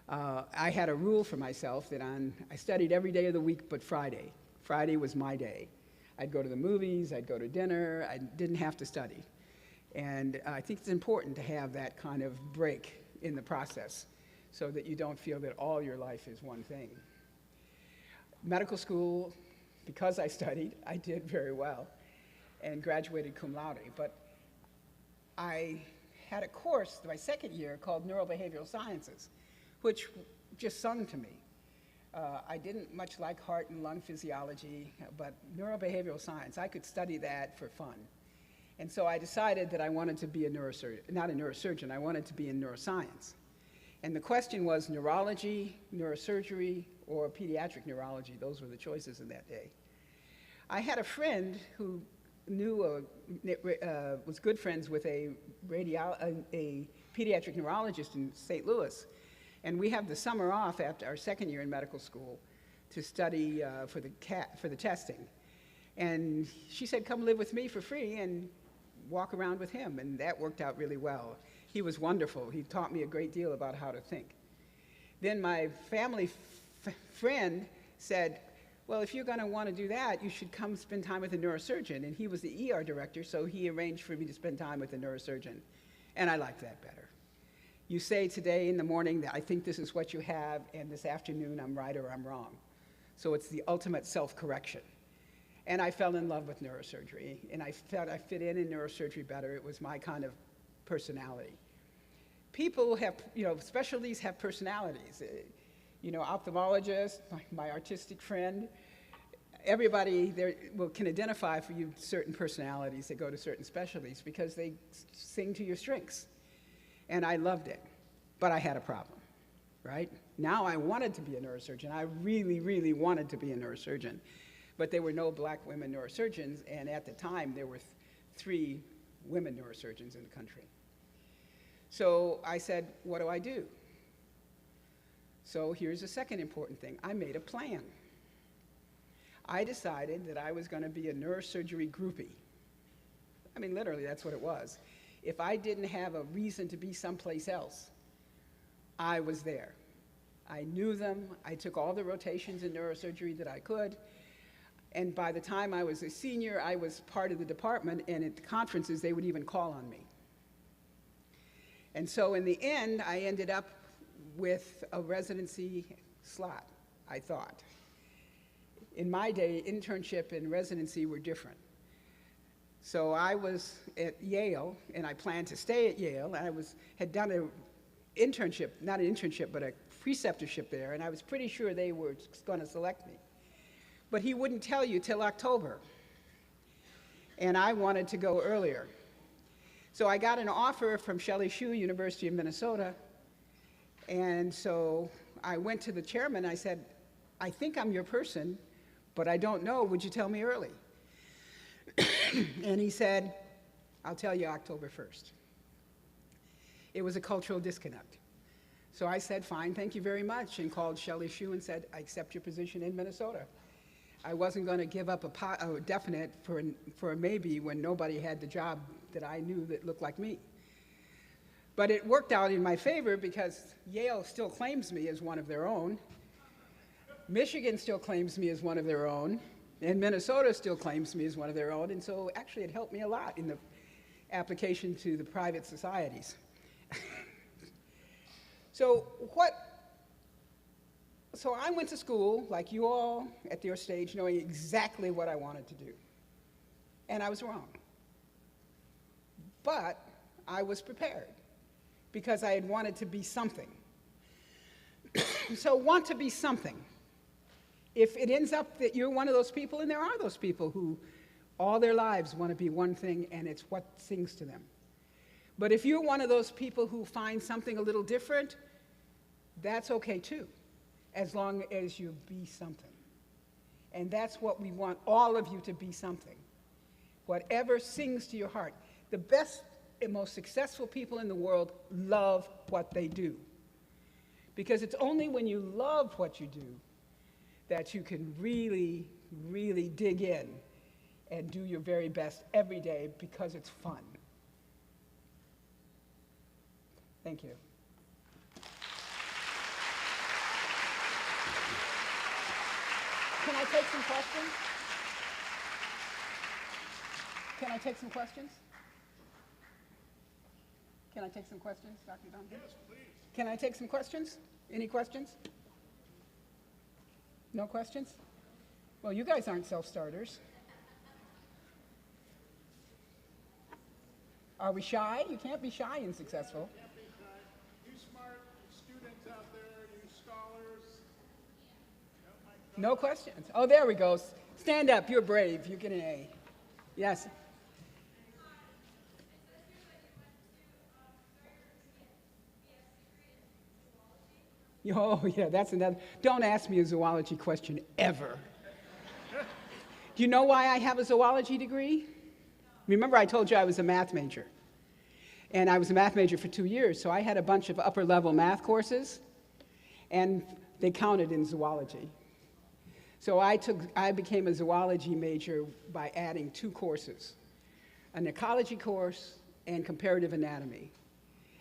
I had a rule for myself that I studied every day of the week but Friday. Friday was my day. I'd go to the movies, I'd go to dinner, I didn't have to study. And I think it's important to have that kind of break in the process so that you don't feel that all your life is one thing. Medical school, because I studied, I did very well and graduated cum laude. But I had a course my second year called Neurobehavioral Sciences, which just sung to me. I didn't much like heart and lung physiology, but neurobehavioral science, I could study that for fun. And so I decided that I wanted to be a neurosurgeon, not a neurosurgeon, I wanted to be in neuroscience. And the question was neurology, neurosurgery, or pediatric neurology. Those were the choices in that day. I had a friend who was good friends with a pediatric neurologist in St. Louis. And we have the summer off after our second year in medical school to study for the testing. And she said, come live with me for free and walk around with him. And that worked out really well. He was wonderful. He taught me a great deal about how to think. Then my family friend said, well, if you're going to want to do that, you should come spend time with a neurosurgeon. And he was the ER director, so he arranged for me to spend time with a neurosurgeon. And I liked that better. You say today in the morning that I think this is what you have, and this afternoon I'm right or I'm wrong. So it's the ultimate self-correction. And I fell in love with neurosurgery, and I felt I fit in neurosurgery better. It was my kind of personality. People have, specialties have personalities. Ophthalmologists, my artistic friend, everybody there can identify for you certain personalities that go to certain specialties because they sing to your strengths. And I loved it, but I had a problem, right? Now I wanted to be a neurosurgeon. I really, really wanted to be a neurosurgeon, but there were no black women neurosurgeons, and at the time there were 3 women neurosurgeons in the country. So I said, what do I do? So here's the second important thing. I made a plan. I decided that I was going to be a neurosurgery groupie. I mean, literally, that's what it was. If I didn't have a reason to be someplace else, I was there. I knew them. I took all the rotations in neurosurgery that I could. And by the time I was a senior, I was part of the department, and at the conferences, they would even call on me. And so in the end, I ended up with a residency slot, I thought. In my day, internship and residency were different. So I was at Yale, and I planned to stay at Yale. I had done an internship, not an internship, but a preceptorship there, and I was pretty sure they were going to select me. But he wouldn't tell you till October, and I wanted to go earlier. So I got an offer from Shelley Shue, University of Minnesota, and so I went to the chairman. I said, I think I'm your person, but I don't know. Would you tell me early? And he said, I'll tell you October 1st. It was a cultural disconnect. So I said, fine, thank you very much, and called Shelley Shue and said, I accept your position in Minnesota. I wasn't going to give up a definite for a maybe when nobody had the job that I knew that looked like me. But it worked out in my favor because Yale still claims me as one of their own. Michigan still claims me as one of their own. And Minnesota still claims me as one of their own. And so actually it helped me a lot in the application to the private societies. So I went to school, like you all at your stage, knowing exactly what I wanted to do. And I was wrong. But I was prepared because I had wanted to be something. So want to be something. If it ends up that you're one of those people, and there are those people who all their lives want to be one thing and it's what sings to them. But if you're one of those people who find something a little different, that's okay too, as long as you be something. And that's what we want all of you to be, something. Whatever sings to your heart. The best and most successful people in the world love what they do. Because it's only when you love what you do that you can really, really dig in and do your very best every day because it's fun. Thank you. Can I take some questions? Can I take some questions? Can I take some questions, Dr. Duncan? Yes, please. Can I take some questions? Any questions? No questions? Well, you guys aren't self-starters. Are we shy? You can't be shy and successful. You smart students out there, you scholars. No questions. Oh, there we go. Stand up. You're brave. You get an A. Yes. Oh, yeah, that's another. Don't ask me a zoology question ever. Do you know why I have a zoology degree? Remember I told you I was a math major. And I was a math major for 2 years, so I had a bunch of upper-level math courses, and they counted in zoology. So I became a zoology major by adding 2 courses, an ecology course and comparative anatomy.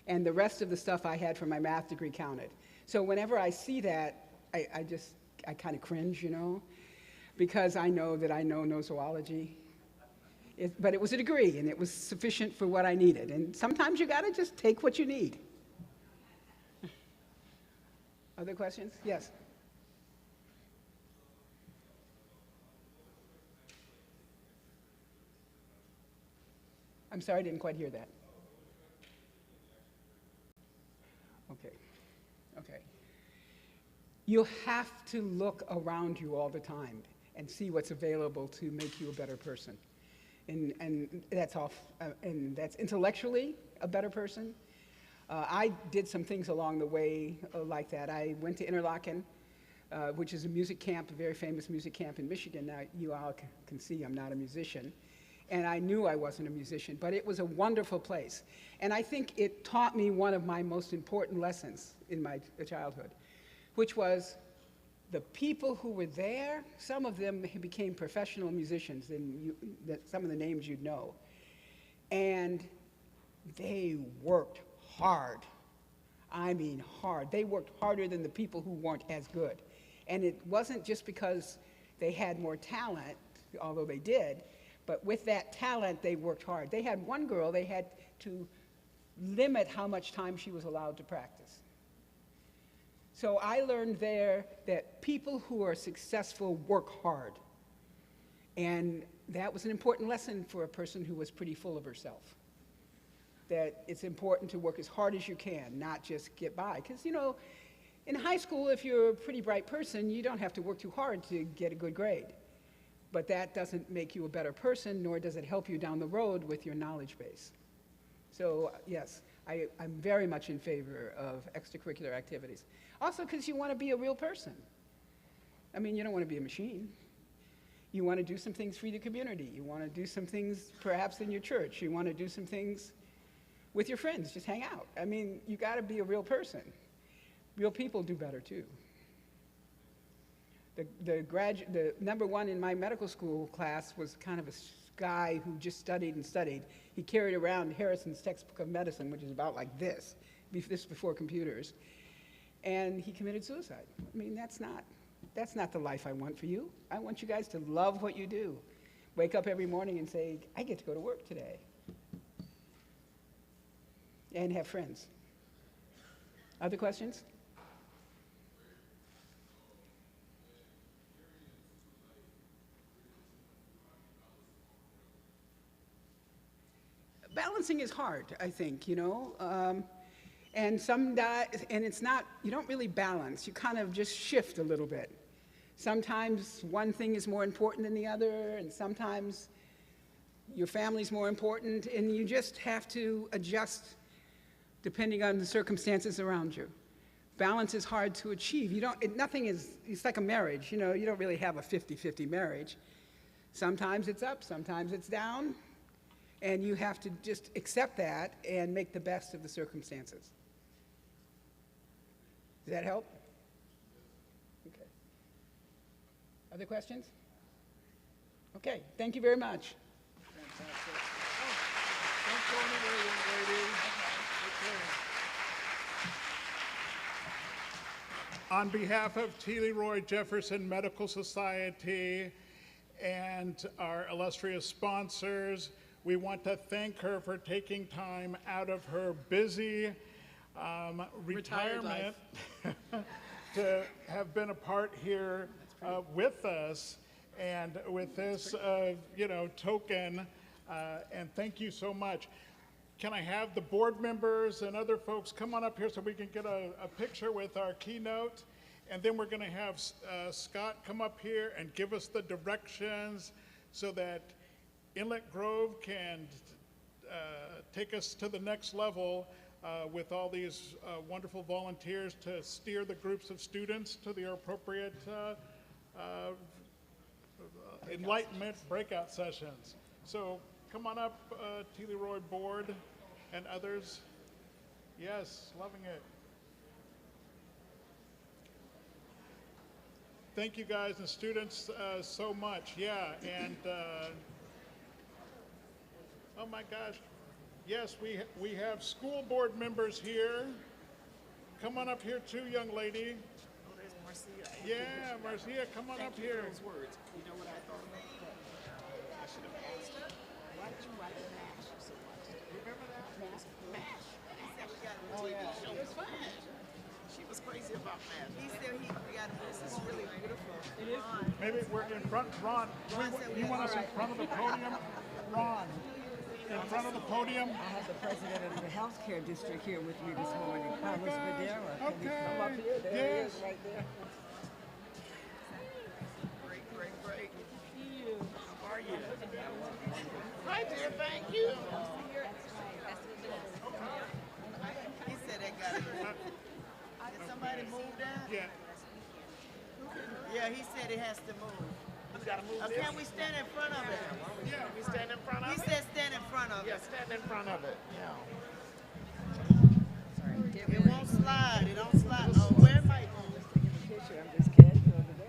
And the rest of the stuff I had for my math degree counted. So whenever I see that, I kind of cringe, you know, because I know that I know no zoology. But it was a degree, and it was sufficient for what I needed. And sometimes you got to just take what you need. Other questions? Yes. I'm sorry, I didn't quite hear that. Okay. Okay. You have to look around you all the time and see what's available to make you a better person. And that's intellectually a better person. I did some things along the way like that. I went to Interlochen, which is a music camp, a very famous music camp in Michigan. Now, you all can see I'm not a musician. And I knew I wasn't a musician, but it was a wonderful place. And I think it taught me one of my most important lessons in my childhood, which was the people who were there, some of them became professional musicians, and some of the names you'd know. And they worked hard. I mean hard. They worked harder than the people who weren't as good. And it wasn't just because they had more talent, although they did, but with that talent, they worked hard. They had one girl, they had to limit how much time she was allowed to practice. So I learned there that people who are successful work hard. And that was an important lesson for a person who was pretty full of herself. That it's important to work as hard as you can, not just get by. Because, you know, in high school, if you're a pretty bright person, you don't have to work too hard to get a good grade. But that doesn't make you a better person, nor does it help you down the road with your knowledge base. So, yes, I'm very much in favor of extracurricular activities. Also, because you want to be a real person. I mean, you don't want to be a machine. You want to do some things for the community. You want to do some things perhaps in your church. You want to do some things with your friends, just hang out. I mean, you got to be a real person. Real people do better, too. The number one in my medical school class was kind of a guy who just studied and studied. He carried around Harrison's textbook of medicine, which is about like this before computers. And he committed suicide. I mean, that's not the life I want for you. I want you guys to love what you do. Wake up every morning and say, I get to go to work today. And have friends. Other questions? Balancing is hard, I think, you know. And it's not, you don't really balance. You kind of just shift a little bit. Sometimes one thing is more important than the other, and sometimes your family's more important, and you just have to adjust depending on the circumstances around you. Balance is hard to achieve. It's like a marriage, you know, you don't really have a 50-50 marriage. Sometimes it's up, sometimes it's down, and you have to just accept that and make the best of the circumstances. Does that help? Okay. Other questions? Okay, thank you very much. Fantastic. Oh, don't go anywhere, young lady. Okay. On behalf of T. Leroy Jefferson Medical Society and our illustrious sponsors, we want to thank her for taking time out of her busy retirement to have been a part here with us and with this, token. And thank you so much. Can I have the board members and other folks come on up here so we can get a picture with our keynote? And then we're going to have Scott come up here and give us the directions so that Inlet Grove can take us to the next level with all these wonderful volunteers to steer the groups of students to the appropriate enlightenment breakout sessions. So come on up, T. Leroy board and others. Yes, loving it. Thank you guys and students so much. Yeah, and oh my gosh. Yes, we have school board members here. Come on up here too, young lady. Oh, there's Marcia. Yeah, Marcia, come on up here. Those words. You know what I thought about? I should have asked her. Why did you write MASH so much? Remember that? MASH. He said we got a TV show. It was fun. She was crazy about MASH. He said he got this is really beautiful. It is. Maybe we're in front. Ron, you want us in front of the podium? Ron, in front of the podium? I have the president of the healthcare district here with me this morning, Carlos Videra. Can we come up here? There he is, right there. Great. How are you? Hi, dear. Thank you. He said they got it. Did somebody move that? Yeah. Yeah, he said it has to move. We gotta move this. Can we stand in front of it? Yeah, we stand in front of it? He said stand in front of it. Yeah, stand in front of it. Yeah. It won't slide. It don't slide. Oh, where am I going? I'm just taking a picture. I'm just casual today.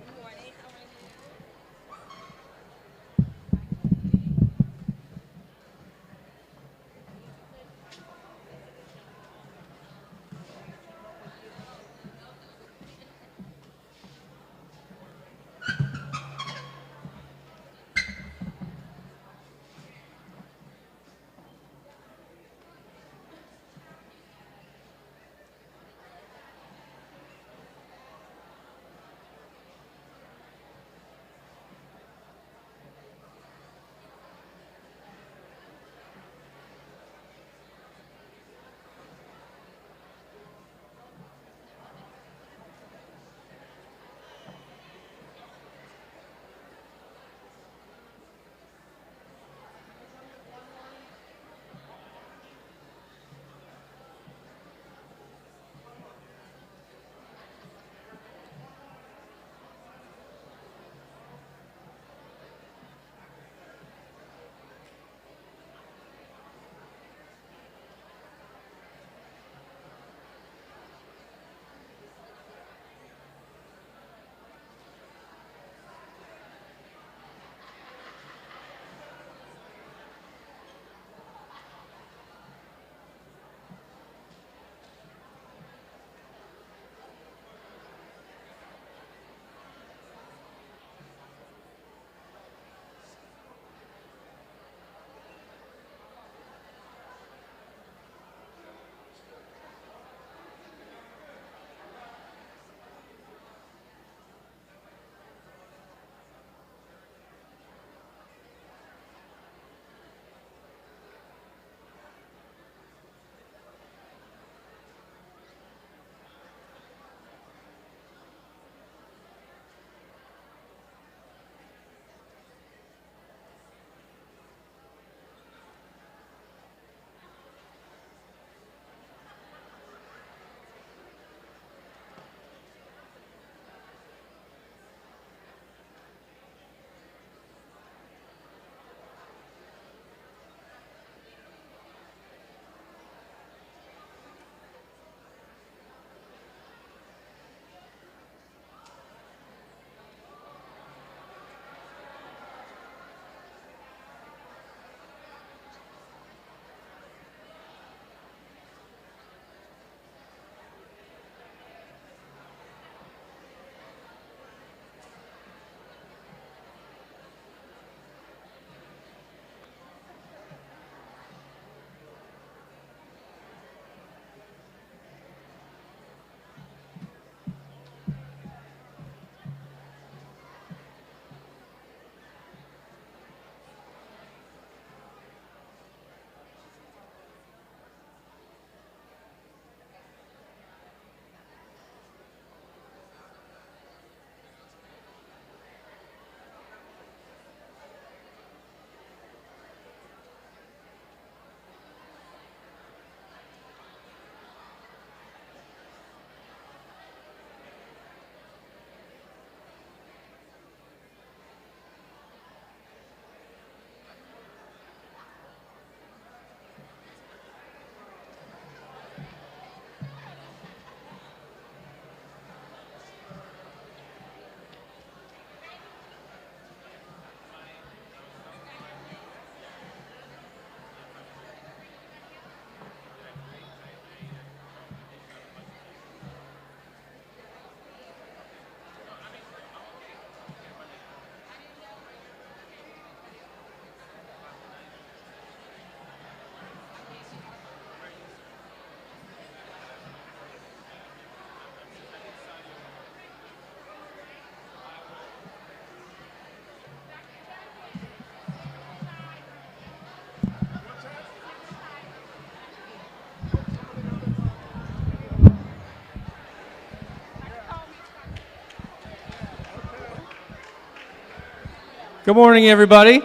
Good morning, everybody.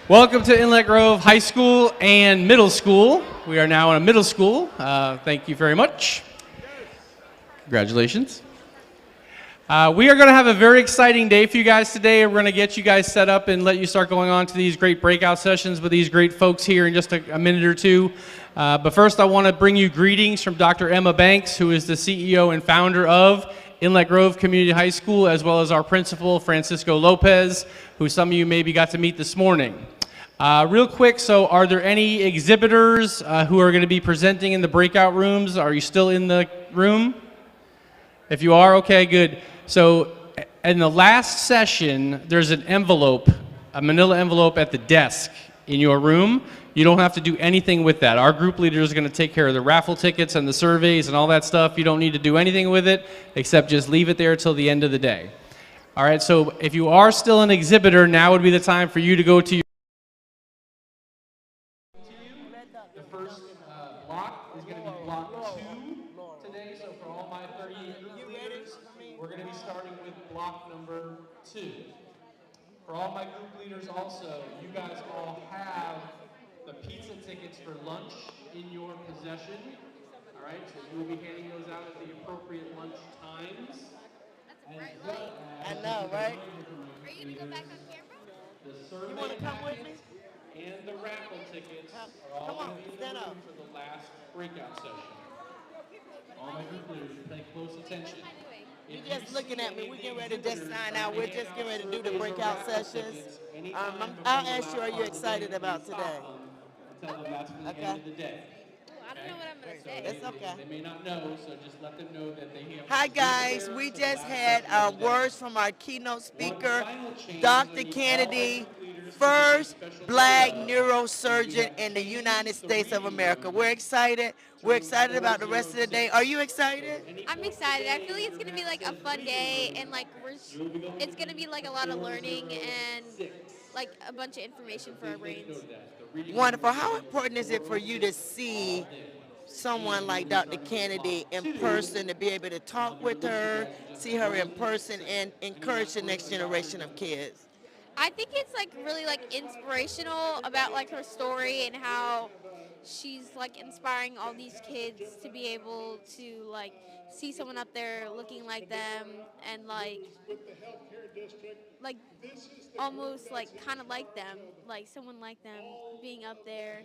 Welcome to Inlet Grove High School and Middle School. We are now in a middle school. Thank you very much. Congratulations. We are going to have a very exciting day for you guys today. We're going to get you guys set up and let you start going on to these great breakout sessions with these great folks here in just a minute or two. But first, I want to bring you greetings from Dr. Emma Banks, who is the CEO and founder of Inlet Grove Community High School, as well as our principal, Francisco Lopez, who some of you maybe got to meet this morning. Real quick, so are there any exhibitors who are going to be presenting in the breakout rooms? Are you still in the room? If you are, okay, good. So in the last session, there's an envelope, a manila envelope at the desk in your room. You don't have to do anything with that. Our group leader is going to take care of the raffle tickets and the surveys and all that stuff. You don't need to do anything with it except just leave it there till the end of the day. All right, so if you are still an exhibitor, now would be the time for you to go to your... The first block is going to be block 2 today, so for all my 38 group leaders, we're going to be starting with block number 2. For all my group leaders also, you guys all have the pizza tickets for lunch in your possession. All right, so you will be handing those out at the appropriate lunch times. I know, right? Are you going to go back on camera? The survey You want to come with me? and the raffle tickets are all Come on, going to be stand up. for the last breakout session. All my group leaders, pay close attention. You're just looking at me. We're getting ready to just sign out. We're just getting ready to do the breakout sessions. I'll ask you, are you excited about today? Until that's the end of the day. I don't know what I'm going to say. It's okay. They may not know, so just let them know that they have... Hi, guys. We just had words from our keynote speaker, Dr. Kennedy, first black neurosurgeon in the United States of America. We're excited. We're excited about the rest of the day. Are you excited? I'm excited. I feel like it's going to be like a fun day, and like it's going to be like a lot of learning and like a bunch of information for our brains. Wonderful. How important is it for you to see someone like Dr. Kennedy in person, to be able to talk with her, see her in person, and encourage the next generation of kids? I think it's like really like inspirational about like her story and how she's like inspiring all these kids to be able to like see someone up there looking like them and like almost like kind of like them, like someone like them being up there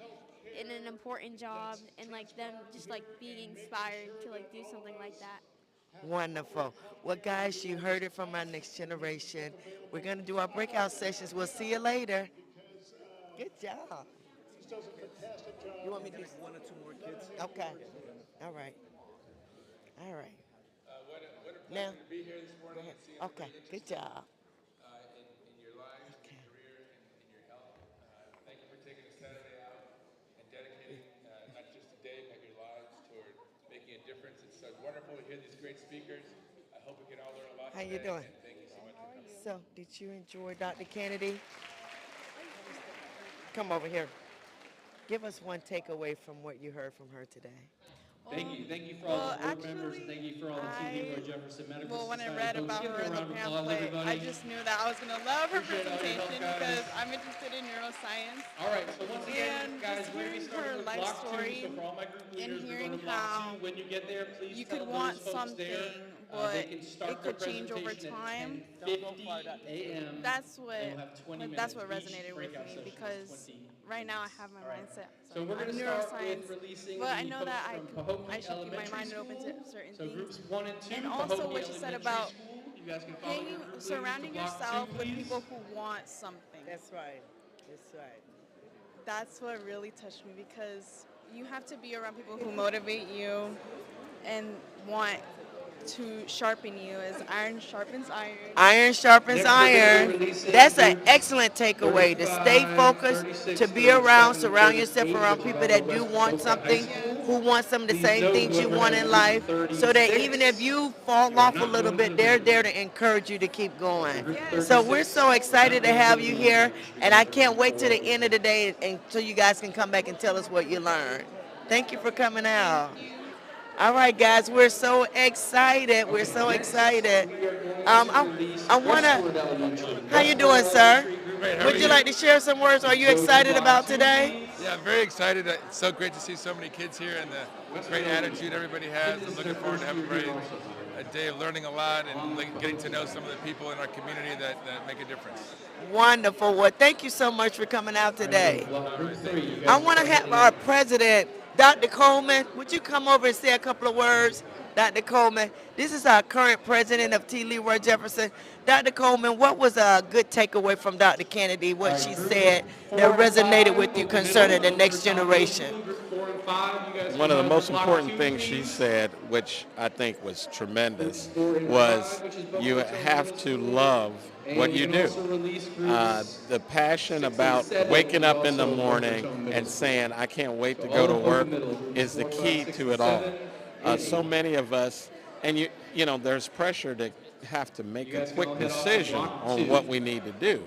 in an important job and like them just like being inspired to like do something like that. Wonderful. Well, guys, you heard it from our next generation. We're going to do our breakout sessions. We'll see you later. Good job. You want me to do one or two more kids? Okay. All right. All right. Now, go ahead. Okay. Good job. In your lives, in your career, in your health. Thank you for taking a Saturday out and dedicating not just today, but your lives toward making a difference. It's so wonderful to hear these great speakers. I hope we can all learn a lot How today. you doing? And thank you so much for coming. So, did you enjoy Dr. Kennedy? Come over here. Give us one takeaway from what you heard from her today. Thank you. Thank you for all the board members. Thank you for all the T.D. Roy Jefferson Medical Well, when I Society read folks. about Give her them a in the round of applause, pamphlet, everybody. I just knew that I was going to love her Appreciate all your help, presentation guys. because I'm interested in neuroscience. All right, so once again, And guys, just we're going to be hearing starting her with life block 2. story So for all my group leaders, and we're hearing going to block how 2. When you get there, please you tell could those want folks something, there. but They can start it could their change over presentation time. at 10:50 a.m. That's and what we'll have 20 that's minutes. what Each resonated with breakout me session is because 20 right now I have my mindset. So we're going I'm to start neuroscience, with releasing but I the know folks that from Pahokee I should keep my Elementary mind open to School. certain So things. groups 1 and 2, And also Pahokee what you said Elementary about School. You guys can follow your group leaders to surrounding block yourself 2, with please. people who want something. That's right. That's right. That's what really touched me because you have to be around people who motivate you and want to sharpen you as iron sharpens iron. Iron sharpens iron. That's an excellent takeaway, to stay focused, to be around, surround yourself around people that do want something, who want some of the same things you want in life, so that even if you fall off a little bit, they're there to encourage you to keep going. So we're so excited to have you here, and I can't wait till the end of the day until you guys can come back and tell us what you learned. Thank you for coming out. All right, guys, we're so excited. We're so excited. I want to, how you doing, sir? Great, how Would are you like to share some words? Are you excited about today? Yeah, I'm very excited. It's so great to see so many kids here and the great attitude everybody has. I'm looking forward to having a day of learning a lot and getting to know some of the people in our community that make a difference. Wonderful. Well, thank you so much for coming out today. I want to have our president, Dr. Coleman. Would you come over and say a couple of words? Dr. Coleman, this is our current president of T. Leroy Jefferson. Dr. Coleman, what was a good takeaway from Dr. Kennedy, what she said that resonated with you concerning the next generation? One of the most important things she said, which I think was tremendous, was you have to love what you do. The passion about waking up in the morning and saying, I can't wait to go to work, is the key to it all. So many of us, and you know, there's pressure to have to make a quick decision on what we need to do.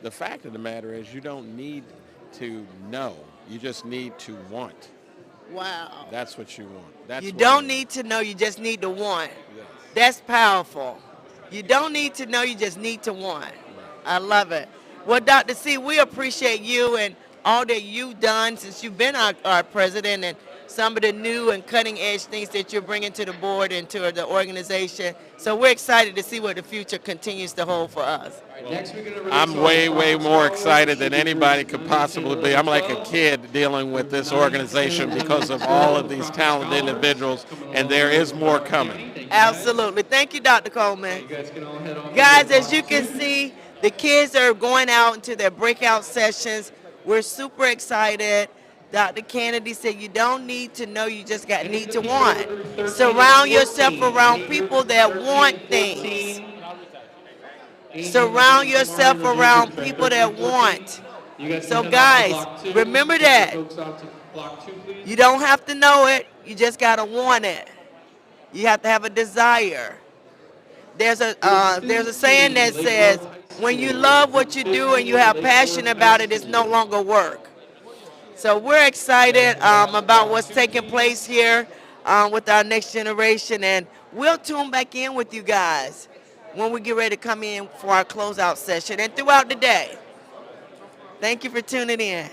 The fact of the matter is you don't need to know. You just need to want. Wow. That's what you want. You don't need to know, you just need to want. Yes. That's powerful. You don't need to know, you just need to want. I love it. Well, Dr. C, we appreciate you and all that you've done since you've been our president, and some of the new and cutting edge things that you're bringing to the board and to the organization. So we're excited to see what the future continues to hold for us. I'm way, way more excited than anybody could possibly be. I'm like a kid dealing with this organization because of all of these talented individuals, and there is more coming. Absolutely. Thank you, Dr. Coleman. Guys, as you can see, the kids are going out into their breakout sessions. We're super excited. Dr. Kennedy said you don't need to know, you just need to want. Surround yourself around people that want things. Surround yourself around people that want. So guys, remember that. You don't have to know it, you just got to want it. You have to have a desire. There's a saying that says, when you love what you do and you have passion about it, it's no longer work. So we're excited about what's taking place here with our next generation, and we'll tune back in with you guys when we get ready to come in for our closeout session and throughout the day. Thank you for tuning in.